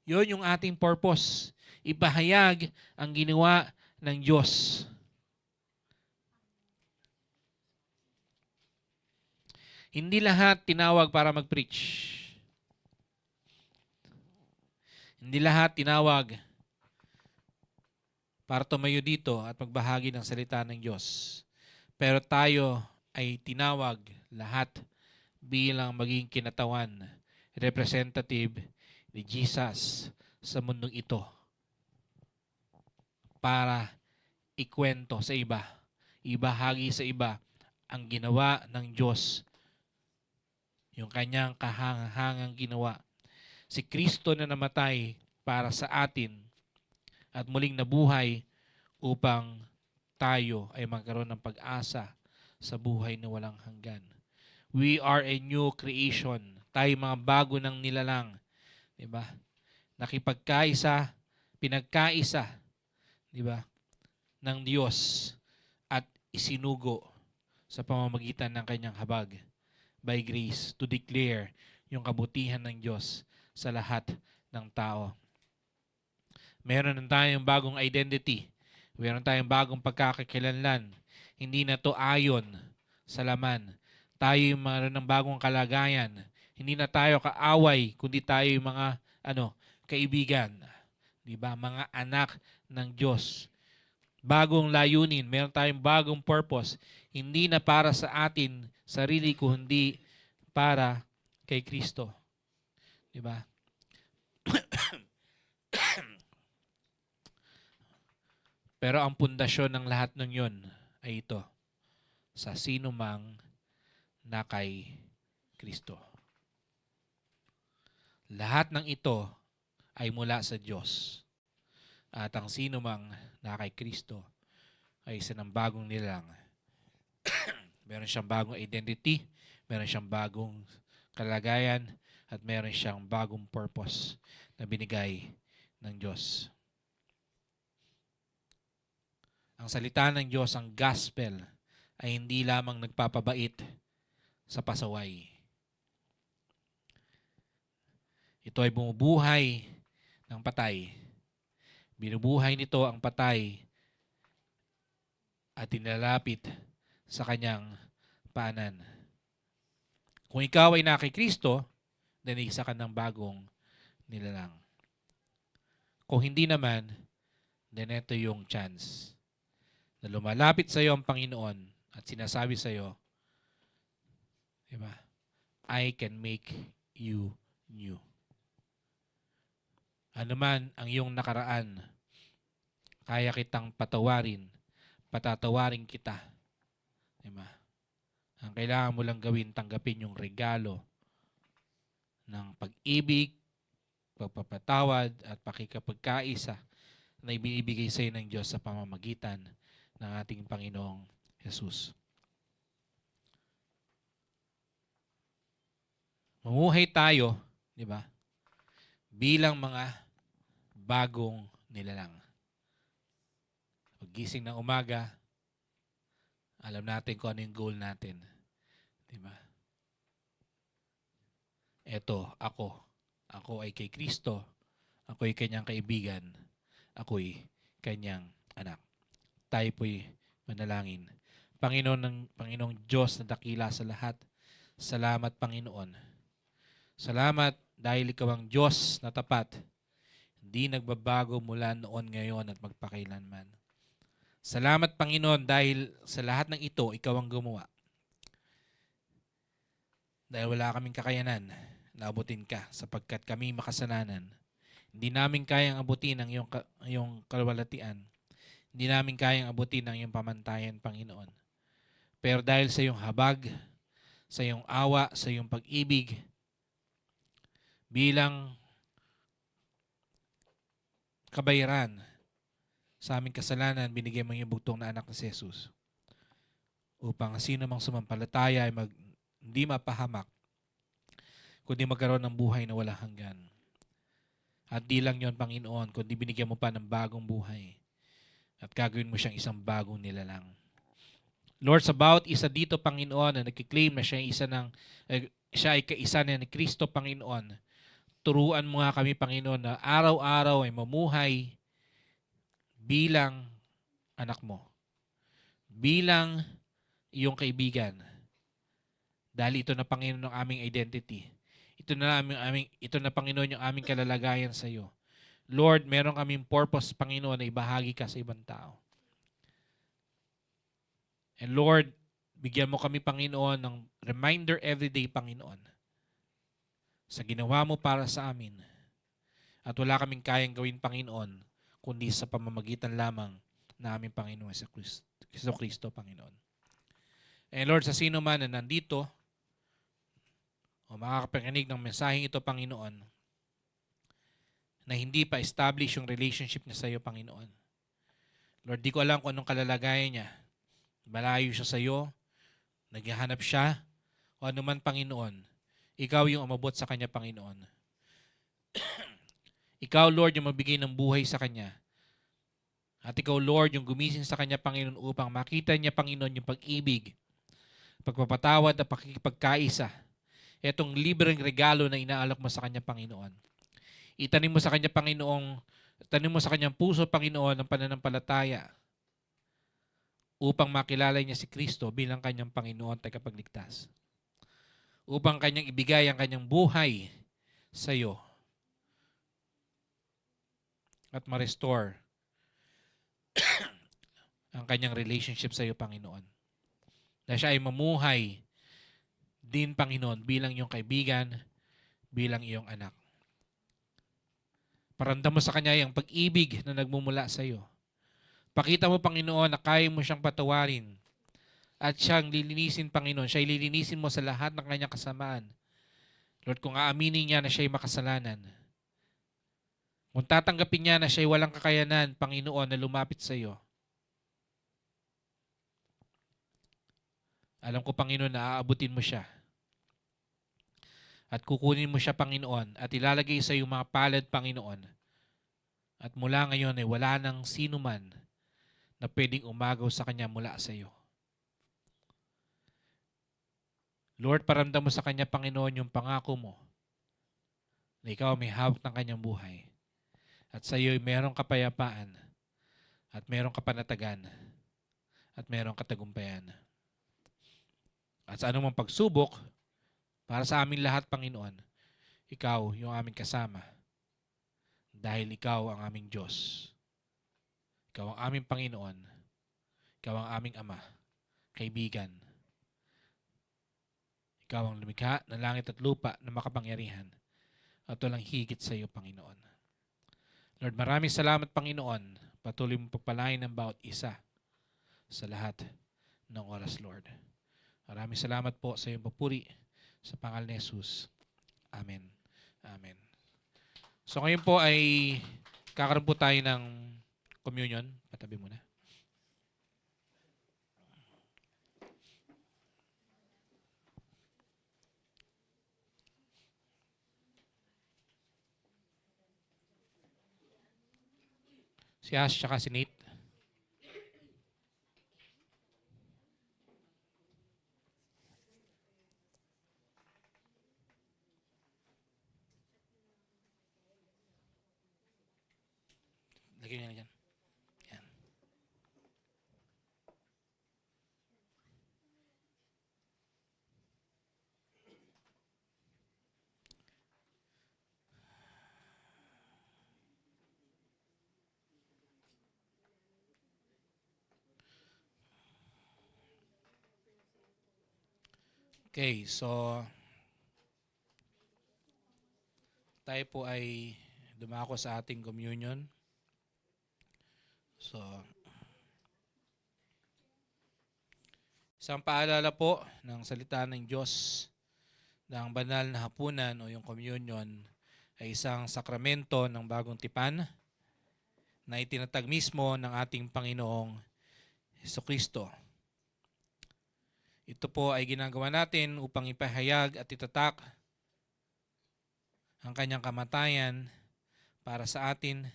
Speaker 3: Yun yung ating purpose. Ipahayag ang ginawa ng Diyos. Hindi lahat tinawag para mag-preach. Hindi lahat tinawag para tumayo dito at magbahagi ng salita ng Diyos. Pero tayo ay tinawag lahat bilang maging kinatawan, representative ni Jesus sa mundong ito. Para ikwento sa iba, ibahagi sa iba ang ginawa ng Diyos, yung kanyang kahangahangang ginawa. Si Kristo na namatay para sa atin at muling nabuhay upang tayo ay magkaroon ng pag-asa sa buhay na walang hanggan. We are a new creation. Tayo mga bago ng nilalang. Diba? Nakipagkaisa, pinagkaisa, diba, ng Diyos at isinugo sa pamamagitan ng kanyang habag by grace to declare yung kabutihan ng Diyos sa lahat ng tao. Meron na tayong bagong identity. Meron tayong bagong pagkakakilanlan. Hindi na to ayon sa laman. Tayo yung meron ng bagong kalagayan. Hindi na tayo kaaway, kundi tayo yung mga kaibigan. Diba? Mga anak ng Diyos. Bagong layunin, meron tayong bagong purpose. Hindi na para sa atin, sarili, kundi para kay Kristo. Diba? Pero ang pundasyon ng lahat ng yon ay ito. Sa sino mang na kay Kristo. Lahat ng ito ay mula sa Diyos. At ang sino mang na kay Kristo ay isa ng bagong nilalang. Meron siyang bagong identity, meron siyang bagong kalagayan, at meron siyang bagong purpose na binigay ng Diyos. Ang salita ng Diyos, ang gospel, ay hindi lamang nagpapabait sa pasaway. Ito ay bumubuhay ng patay. Binubuhay nito ang patay at tinalapit sa kanyang paanan. Kung ikaw ay na kay Kristo, then isa ka ng bagong nilalang. Kung hindi naman, then ito yung chance na lumalapit sa iyo ang Panginoon At sinasabi sa'yo, diba, I can make you new. Ano man ang iyong nakaraan, kaya kitang patawarin, patatawarin kita. Diba? Ang kailangan mo lang gawin, tanggapin yung regalo ng pag-ibig, pagpapatawad at pakikipagkaisa na ibinibigay sa iyo ng Diyos sa pamamagitan ng ating Panginoong Jesus. Mamuhay tayo, di ba? Bilang mga bagong nilalang. Paggising ng umaga, alam natin kung ano yung goal natin. Di ba? Eto, ako. Ako ay kay Kristo. Ako ay kanyang kaibigan. Ako'y kanyang anak. Tayo po'y manalangin. Panginoong Diyos na dakila sa lahat. Salamat, Panginoon. Salamat dahil ikaw ang Diyos na tapat. Hindi nagbabago mula noon, ngayon at magpakailanman. Salamat, Panginoon, dahil sa lahat ng ito, ikaw ang gumawa. Dahil wala kaming kakayanan na abutin ka sapagkat kami makasalanan. Hindi namin kayang abutin ang iyong kalwalatian. Hindi namin kayang abutin ang iyong pamantayan, Panginoon. Pero dahil sa iyong habag, sa iyong awa, sa iyong pag-ibig, bilang kabayaran sa aming kasalanan, binigay mo yung bugtong na anak ni Jesus upang sino mang sumampalataya ay hindi mapahamak kundi magkaroon ng buhay na walang hanggan. At di lang yon, Panginoon, kundi binigyan mo pa ng bagong buhay at gagawin mo siyang isang bagong nilalang. Lord, sa bawat isa dito, Panginoon, na nagkiklaim na siya ay kaisa na ni Kristo, Panginoon, turuan mo nga kami, Panginoon, na araw-araw ay mamuhay bilang anak mo. Bilang iyong kaibigan. Dahil ito na, Panginoon, ang aming identity. Ito na, Panginoon, yung aming kalalagayan sa iyo. Lord, meron kaming purpose, Panginoon, na ibahagi ka sa ibang tao. And Lord, bigyan mo kami, Panginoon, ng reminder everyday, Panginoon, sa ginawa mo para sa amin. At wala kaming kayang gawin, Panginoon, kundi sa pamamagitan lamang na aming Panginoon sa Kristo, Panginoon. And Lord, sa sino man na nandito o makakapakinig ng mensaheng ito, Panginoon, na hindi pa establish yung relationship niya sa iyo, Panginoon. Lord, di ko alam kung anong kalalagayan niya. Malayo siya sa iyo, naghahanap siya, o anuman, Panginoon. Ikaw yung umabot sa kanya, Panginoon. Ikaw, Lord, yung magbigay ng buhay sa kanya. At ikaw, Lord, yung gumising sa kanya, Panginoon, upang makita niya, Panginoon, yung pag-ibig, pagpapatawad at pakikipagkaisa. Itong libreng regalo na inaalok mo sa kanya, Panginoon. Itanim mo sa kanya, Panginoong, tanim mo sa kanyang puso, Panginoon, ang pananampalataya upang makilala niya si Kristo bilang kanyang Panginoon at tagapagligtas. Upang kanyang ibigay ang kanyang buhay sa iyo at ma-restore ang kanyang relationship sa iyo, Panginoon. Na siya ay mamuhay din, Panginoon, bilang iyong kaibigan, bilang iyong anak. Paramdam mo sa kanya yung pag-ibig na nagmumula sa iyo. Pakita mo, Panginoon, na kaya mo siyang patawarin at siyang lilinisin, Panginoon. Siya ay lilinisin mo sa lahat ng kanyang kasamaan. Lord, kung aaminin niya na siya ay makasalanan, kung tatanggapin niya na siya ay walang kakayanan, Panginoon, na lumapit sa iyo, alam ko, Panginoon, na aabutin mo siya. At kukunin mo siya, Panginoon, at ilalagay sa iyo mga palad, Panginoon. At mula ngayon ay wala nang sino man na pwedeng umagaw sa kanya mula sa iyo. Lord, paramdam mo sa kanya, Panginoon, yung pangako mo na ikaw may hawak ng kanyang buhay. At sa iyo ay merong kapayapaan at merong kapanatagan at merong katagumpayan. At sa anumang pagsubok, para sa amin lahat, Panginoon, ikaw yung aming kasama. Dahil ikaw ang aming Diyos. Ikaw ang aming Panginoon. Ikaw ang aming Ama. kaibigan. Ikaw ang lumikha ng langit at lupa na makapangyarihan at walang higit sa iyo, Panginoon. Lord, maraming salamat, Panginoon. Patuloy mong pagpalain ng bawat isa sa lahat ng oras, Lord. Maraming salamat po sa iyong papuri sa pangalan ni Jesus. Amen. Amen. So ngayon po ay kakaroon po tayo ng communion. Patabi muna. Si Ash tsaka si Nate. Lagyan niya na dyan. Yan. Okay, so tayo po ay dumako sa ating communion. So, isang paalala po ng salita ng Diyos na ang banal na hapunan o yung communion ay isang sakramento ng bagong tipan na itinatag mismo ng ating Panginoong Jesucristo. Ito po ay ginagawa natin upang ipahayag at itatak ang kanyang kamatayan para sa atin,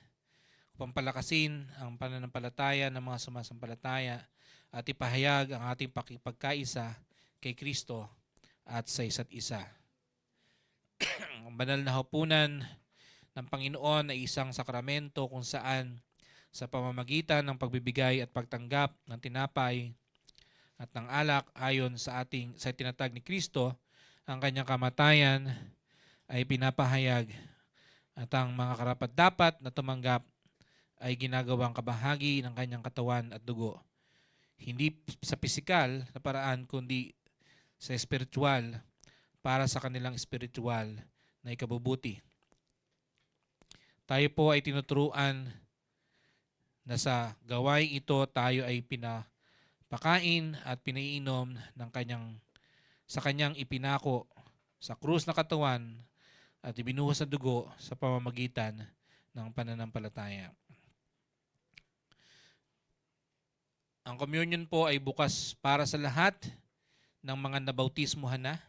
Speaker 3: upang palakasin ang pananampalataya ng mga sumasampalataya at ipahayag ang ating pakipagkaisa kay Kristo at sa isa't isa. Ang banal na hapunan ng Panginoon ay isang sakramento kung saan sa pamamagitan ng pagbibigay at pagtanggap ng tinapay at ng alak ayon sa tinatag ni Kristo, ang kanyang kamatayan ay pinapahayag at ang mga karapat-dapat na tumanggap ay ginagawang kabahagi ng kanyang katawan at dugo. Hindi sa pisikal na paraan kundi sa espiritual para sa kanilang espiritual na ikabubuti. Tayo po ay tinuturuan na sa gawain ito tayo ay pinapakain at pinaiinom ng sa kanyang ipinako sa krus na katawan at ibinuhos na dugo sa pamamagitan ng pananampalataya. Ang communion po ay bukas para sa lahat ng mga nabautismuhan na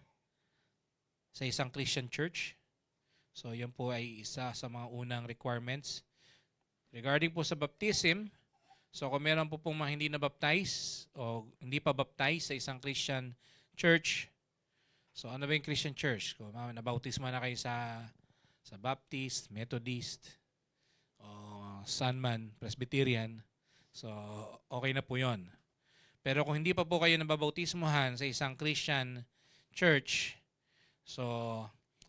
Speaker 3: sa isang Christian church. So yan po ay isa sa mga unang requirements. Regarding po sa baptism, so kung meron po pong mga hindi na-baptize o hindi pa baptize sa isang Christian church, so ano ba yung Christian church? Kung nabautismo na kayo sa Baptist, Methodist, o Sanman, Presbyterian, so okay na po yon. Pero kung hindi pa po kayo nababautismohan sa isang Christian church, so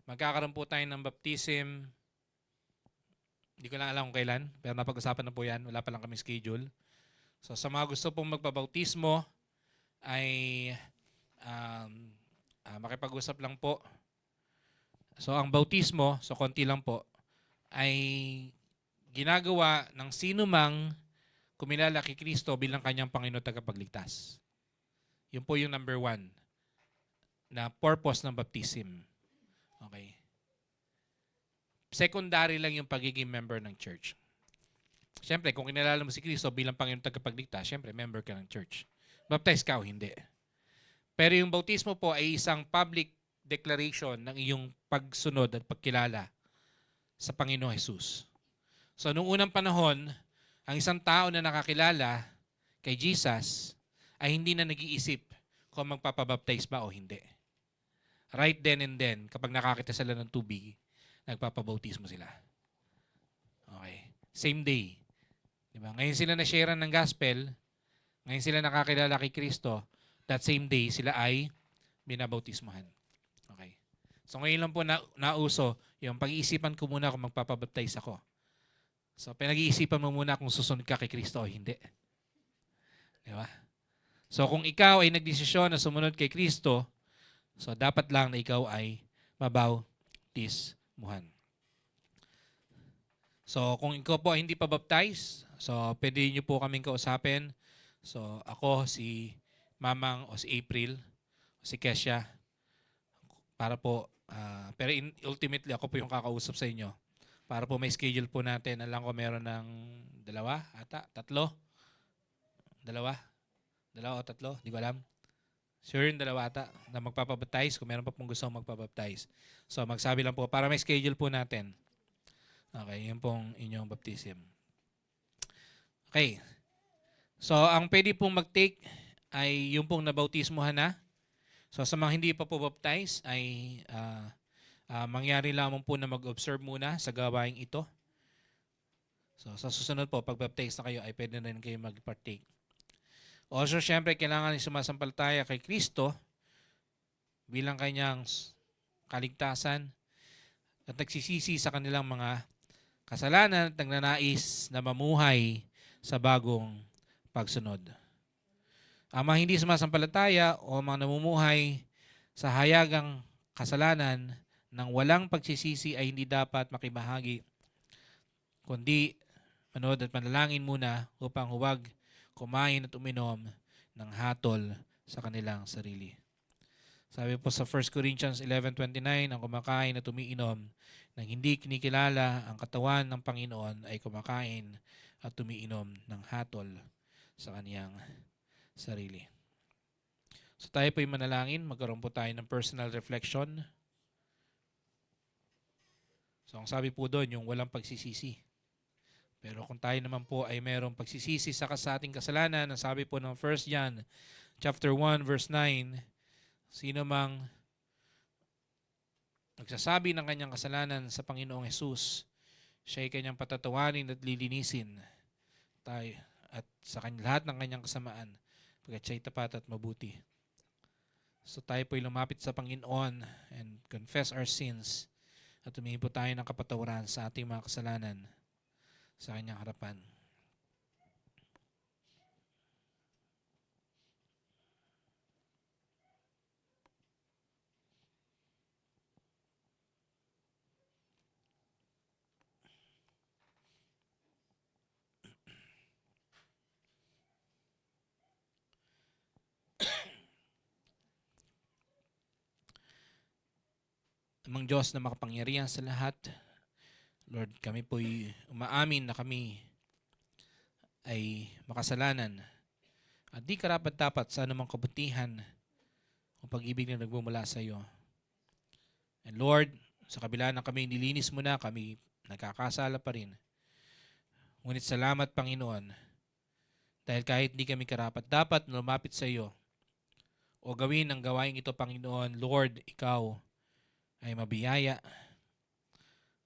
Speaker 3: magkakaroon po tayo ng baptism. Hindi ko lang alam kung kailan, pero napag-usapan na po yan. Wala pa lang kami schedule. So sa mga gusto pong magpabautismo ay makipag-usap lang po. So ang bautismo, so konti lang po, ay ginagawa ng sino mang kumilala kay Kristo bilang kanyang Panginoon at tagapagligtas. Yun po yung number 1 na purpose ng baptism. Okay. Secondary lang yung pagiging member ng church. Siyempre, kung kinalala mo si Kristo bilang Panginoon at tagapagligtas, siyempre, member ka ng church. Baptize ka o hindi. Pero yung bautismo po ay isang public declaration ng iyong pagsunod at pagkilala sa Panginoong Jesus. So, noong unang panahon, ang isang tao na nakakilala kay Jesus ay hindi na nag-iisip kung magpapabaptize ba o hindi. Right then and then, kapag nakakita sila ng tubig, nagpapabautismo sila. Okay. Same day. Diba? Ngayon sila na-sharean ng gospel, ngayon sila nakakilala kay Kristo, that same day sila ay binabautismohan. Okay. So ngayon lang po nauso yung pag-iisipan ko muna kung magpapabaptize ako. So pinag-iisipan mo muna kung susunod ka kay Kristo o hindi. Di ba? So kung ikaw ay nagdesisyon na sumunod kay Kristo, so dapat lang na ikaw ay mabautismuhan. So kung ikaw po ay hindi pa baptize, so pwede niyo po kaming kausapin. So ako, si Mamang o si April, o si Kesha, para po, pero ultimately ako po yung kakausap sa inyo. Para po may schedule po natin. Alam ko meron ng tatlo? Dalawa o tatlo, di ko alam. Sure yung dalawa ata na magpapabaptize kung meron pa pong gusto magpabaptize. So magsabi lang po para may schedule po natin. Okay, yun pong inyong baptism. Okay. So ang pwede pong mag-take ay yung pong nabautismuhan na. So sa mga hindi pa po baptize ay mangyari lamang po na mag-observe muna sa gawaing ito. So sa susunod po, pag baptize na kayo ay pwede na rin kayo mag-partake. Also, syempre, kailangan sumasampalataya kay Kristo bilang kanyang kaligtasan at nagsisisi sa kanilang mga kasalanan at nagnanais na mamuhay sa bagong pagsunod. Ang mga hindi sumasampalataya o mga namumuhay sa hayagang kasalanan ng walang pagsisisi ay hindi dapat makibahagi, kundi manood at manalangin muna upang huwag kumain at uminom ng hatol sa kanilang sarili. Sabi po sa 1 Corinthians 11:29, ang kumakain at umiinom nang hindi kinikilala ang katawan ng Panginoon ay kumakain at umiinom ng hatol sa kaniyang sarili. So tayo po'y manalangin, magkaroon po tayo ng personal reflection. So ang sabi po doon, yung walang pagsisisi. Pero kung tayo naman po ay mayroong pagsisisi sa ating kasalanan, ang sabi po ng 1 John chapter 1 verse 9, sino mang nagsasabi ng kanyang kasalanan sa Panginoong Hesus, siya ay kanyang patatawarin at lilinisin tayo at sa lahat ng kanyang kasamaan, pagkat siya ay tapat at mabuti. So tayo po ay lumapit sa Panginoon and confess our sins at humingi po tayo ng kapatawaran sa ating mga kasalanan sa kanyang harapan. Amang Diyos na makapangyarihan sa lahat, Lord, kami po'y umaamin na kami ay makasalanan at di karapat-dapat sa anumang kabutihan o pag-ibig na nagmumula sa iyo. And Lord, sa kabila ng kami nilinis mo na, kami nagkakasala pa rin. Ngunit salamat, Panginoon, dahil kahit di kami karapat-dapat na lumapit sa iyo o gawin ang gawain ito, Panginoon, Lord, ikaw ay mabiyaya.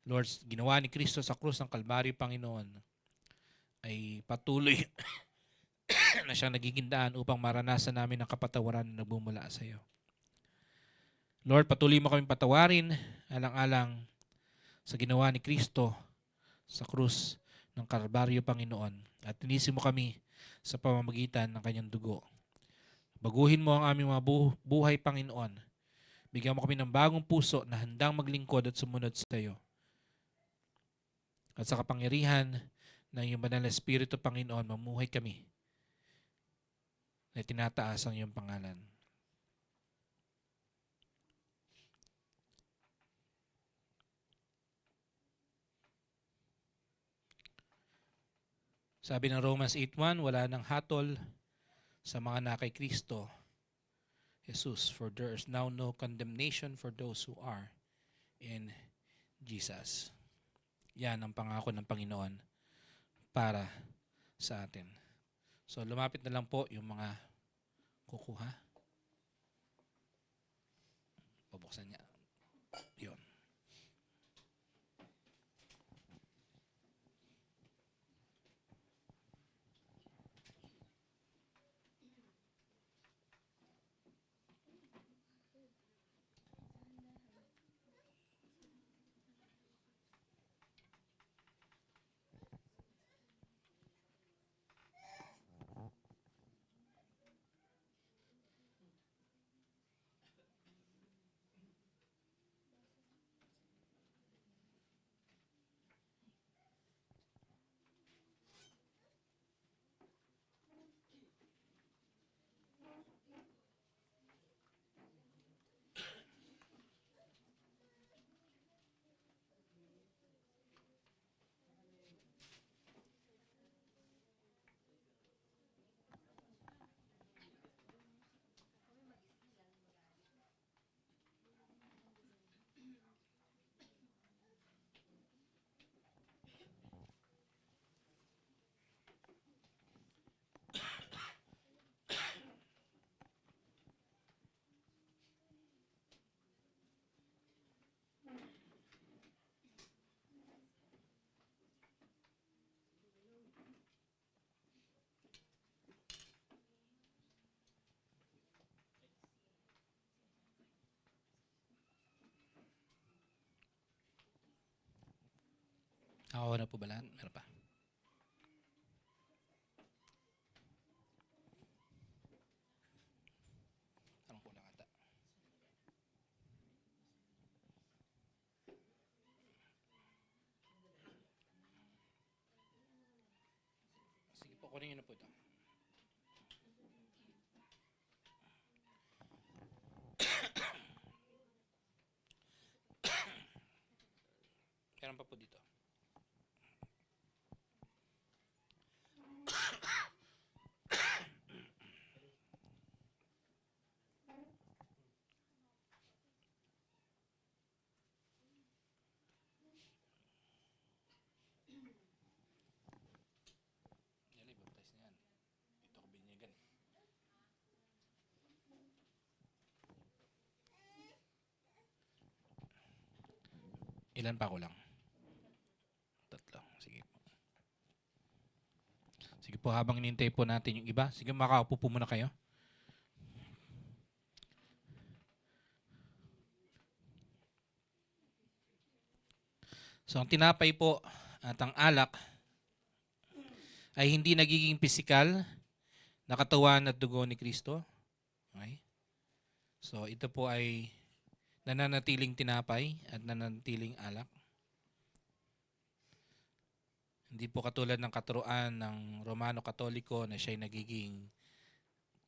Speaker 3: Lord, ginawa ni Kristo sa krus ng Kalbaryo, Panginoon, ay patuloy na siyang nagiging daan upang maranasan namin ang kapatawaran na nagbumula sa iyo. Lord, patuloy mo kaming patawarin alang-alang sa ginawa ni Kristo sa krus ng Kalbaryo, Panginoon. At tinisin mo kami sa pamamagitan ng kanyang dugo. Baguhin mo ang aming mga buhay, Panginoon. Bigyan mo kami ng bagong puso na handang maglingkod at sumunod sa iyo. At sa kapangyarihan ng iyong banal na Espiritu, Panginoon, mamuhay kami na tinataas ang iyong pangalan. Sabi ng Romans 8:1, wala nang hatol sa mga na kay Kristo Jesus, for there is now no condemnation for those who are in Jesus. Yan ang pangako ng Panginoon para sa atin. So lumapit na lang po yung mga kukuha. Pabuksan niya. Yun. Nakakuha na po ba lahat? Meron pa. Anong kulang ata? Sige po, kunin niyo na po ito. Meron pa po dito. Yali, baptize na yan. Dito ko binyagan eh. Ilan pa ko lang? Tatlo. Sige po. Sige po, habang inintay po natin yung iba. Sige, makaupo po muna kayo. So, ang tinapay po at ang alak ay hindi nagiging pisikal na katawan at dugo ni Kristo. Okay? So, ito po ay nananatiling tinapay at nananatiling alak. Hindi po katulad ng katuruan ng Romano Katoliko na siya'y nagiging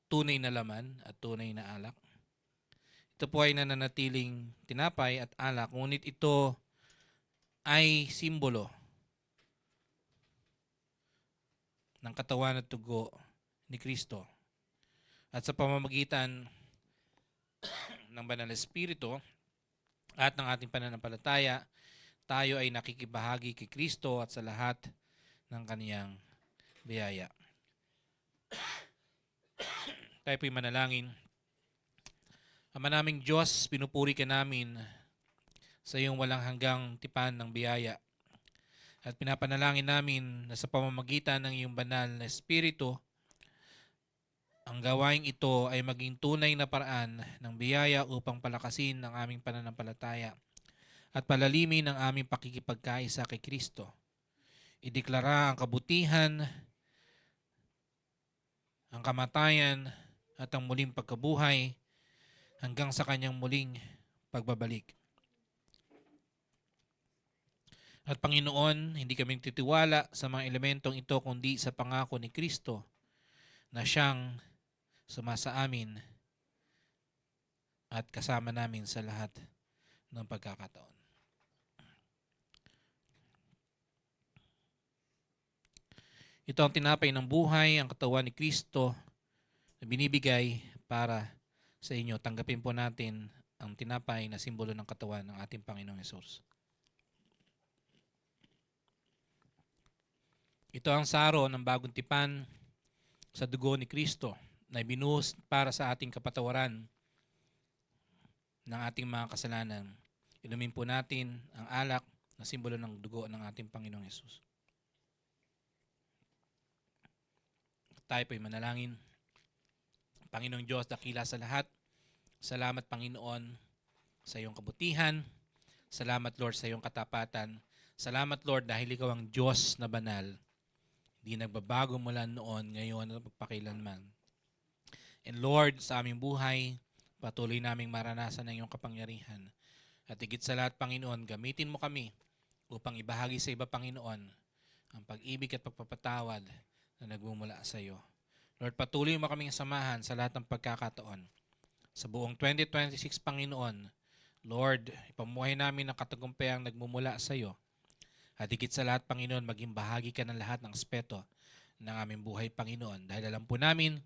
Speaker 3: tunay na laman at tunay na alak. Ito po ay nananatiling tinapay at alak, ngunit ito ay simbolo ng katawan at dugo ni Kristo. At sa pamamagitan ng Banal na Espiritu at ng ating pananampalataya, tayo ay nakikibahagi kay Kristo at sa lahat ng kaniyang biyaya. Tayo po'y manalangin. Ama naming Diyos, pinupuri ka namin sa iyong walang hanggang tipan ng biyaya. At pinapanalangin namin na sa pamamagitan ng iyong banal na Espiritu, ang gawaing ito ay maging tunay na paraan ng biyaya upang palakasin ang aming pananampalataya at palalimin ang aming pakikipagkaisa kay Kristo. Ideklara ang kabutihan, ang kamatayan at ang muling pagkabuhay hanggang sa kanyang muling pagbabalik. At Panginoon, hindi kami titiwala sa mga elementong ito kundi sa pangako ni Kristo na siyang sumasa amin at kasama namin sa lahat ng pagkakataon. Ito ang tinapay ng buhay, ang katawan ni Kristo na binibigay para sa inyo. Tanggapin po natin ang tinapay na simbolo ng katawan ng ating Panginoong Hesus. Ito ang saro ng bagong tipan sa dugo ni Kristo na ibinuhos para sa ating kapatawaran ng ating mga kasalanan. Inumin po natin ang alak na simbolo ng dugo ng ating Panginoong Hesus. Tayo po'y manalangin. Panginoong Diyos, dakila sa lahat. Salamat, Panginoon, sa iyong kabutihan. Salamat, Lord, sa iyong katapatan. Salamat, Lord, dahil ikaw ang Diyos na banal. Hindi nagbabago mula noon, ngayon at magpakilanman. And Lord, sa aming buhay, patuloy naming maranasan ang iyong kapangyarihan. At higit sa lahat, Panginoon, gamitin mo kami upang ibahagi sa iba, Panginoon, ang pag-ibig at pagpapatawad na nagmumula sa iyo. Lord, patuloy mo kaming samahan sa lahat ng pagkakataon. Sa buong 2026, Panginoon, Lord, ipamuhay namin ang katagumpayang nagmumula sa iyo. At higit sa lahat, Panginoon, maging bahagi ka ng lahat ng aspeto ng aming buhay, Panginoon. Dahil alam po namin,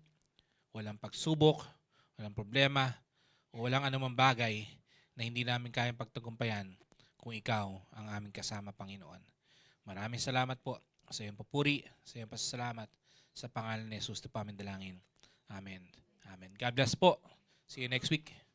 Speaker 3: walang pagsubok, walang problema, o walang anumang bagay na hindi namin kayang pagtagumpayan kung ikaw ang aming kasama, Panginoon. Maraming salamat po sa iyong papuri, sa iyong pasasalamat, sa pangalan ni Jesus na pamindalangin. Amen. Amen. God bless po. See you next week.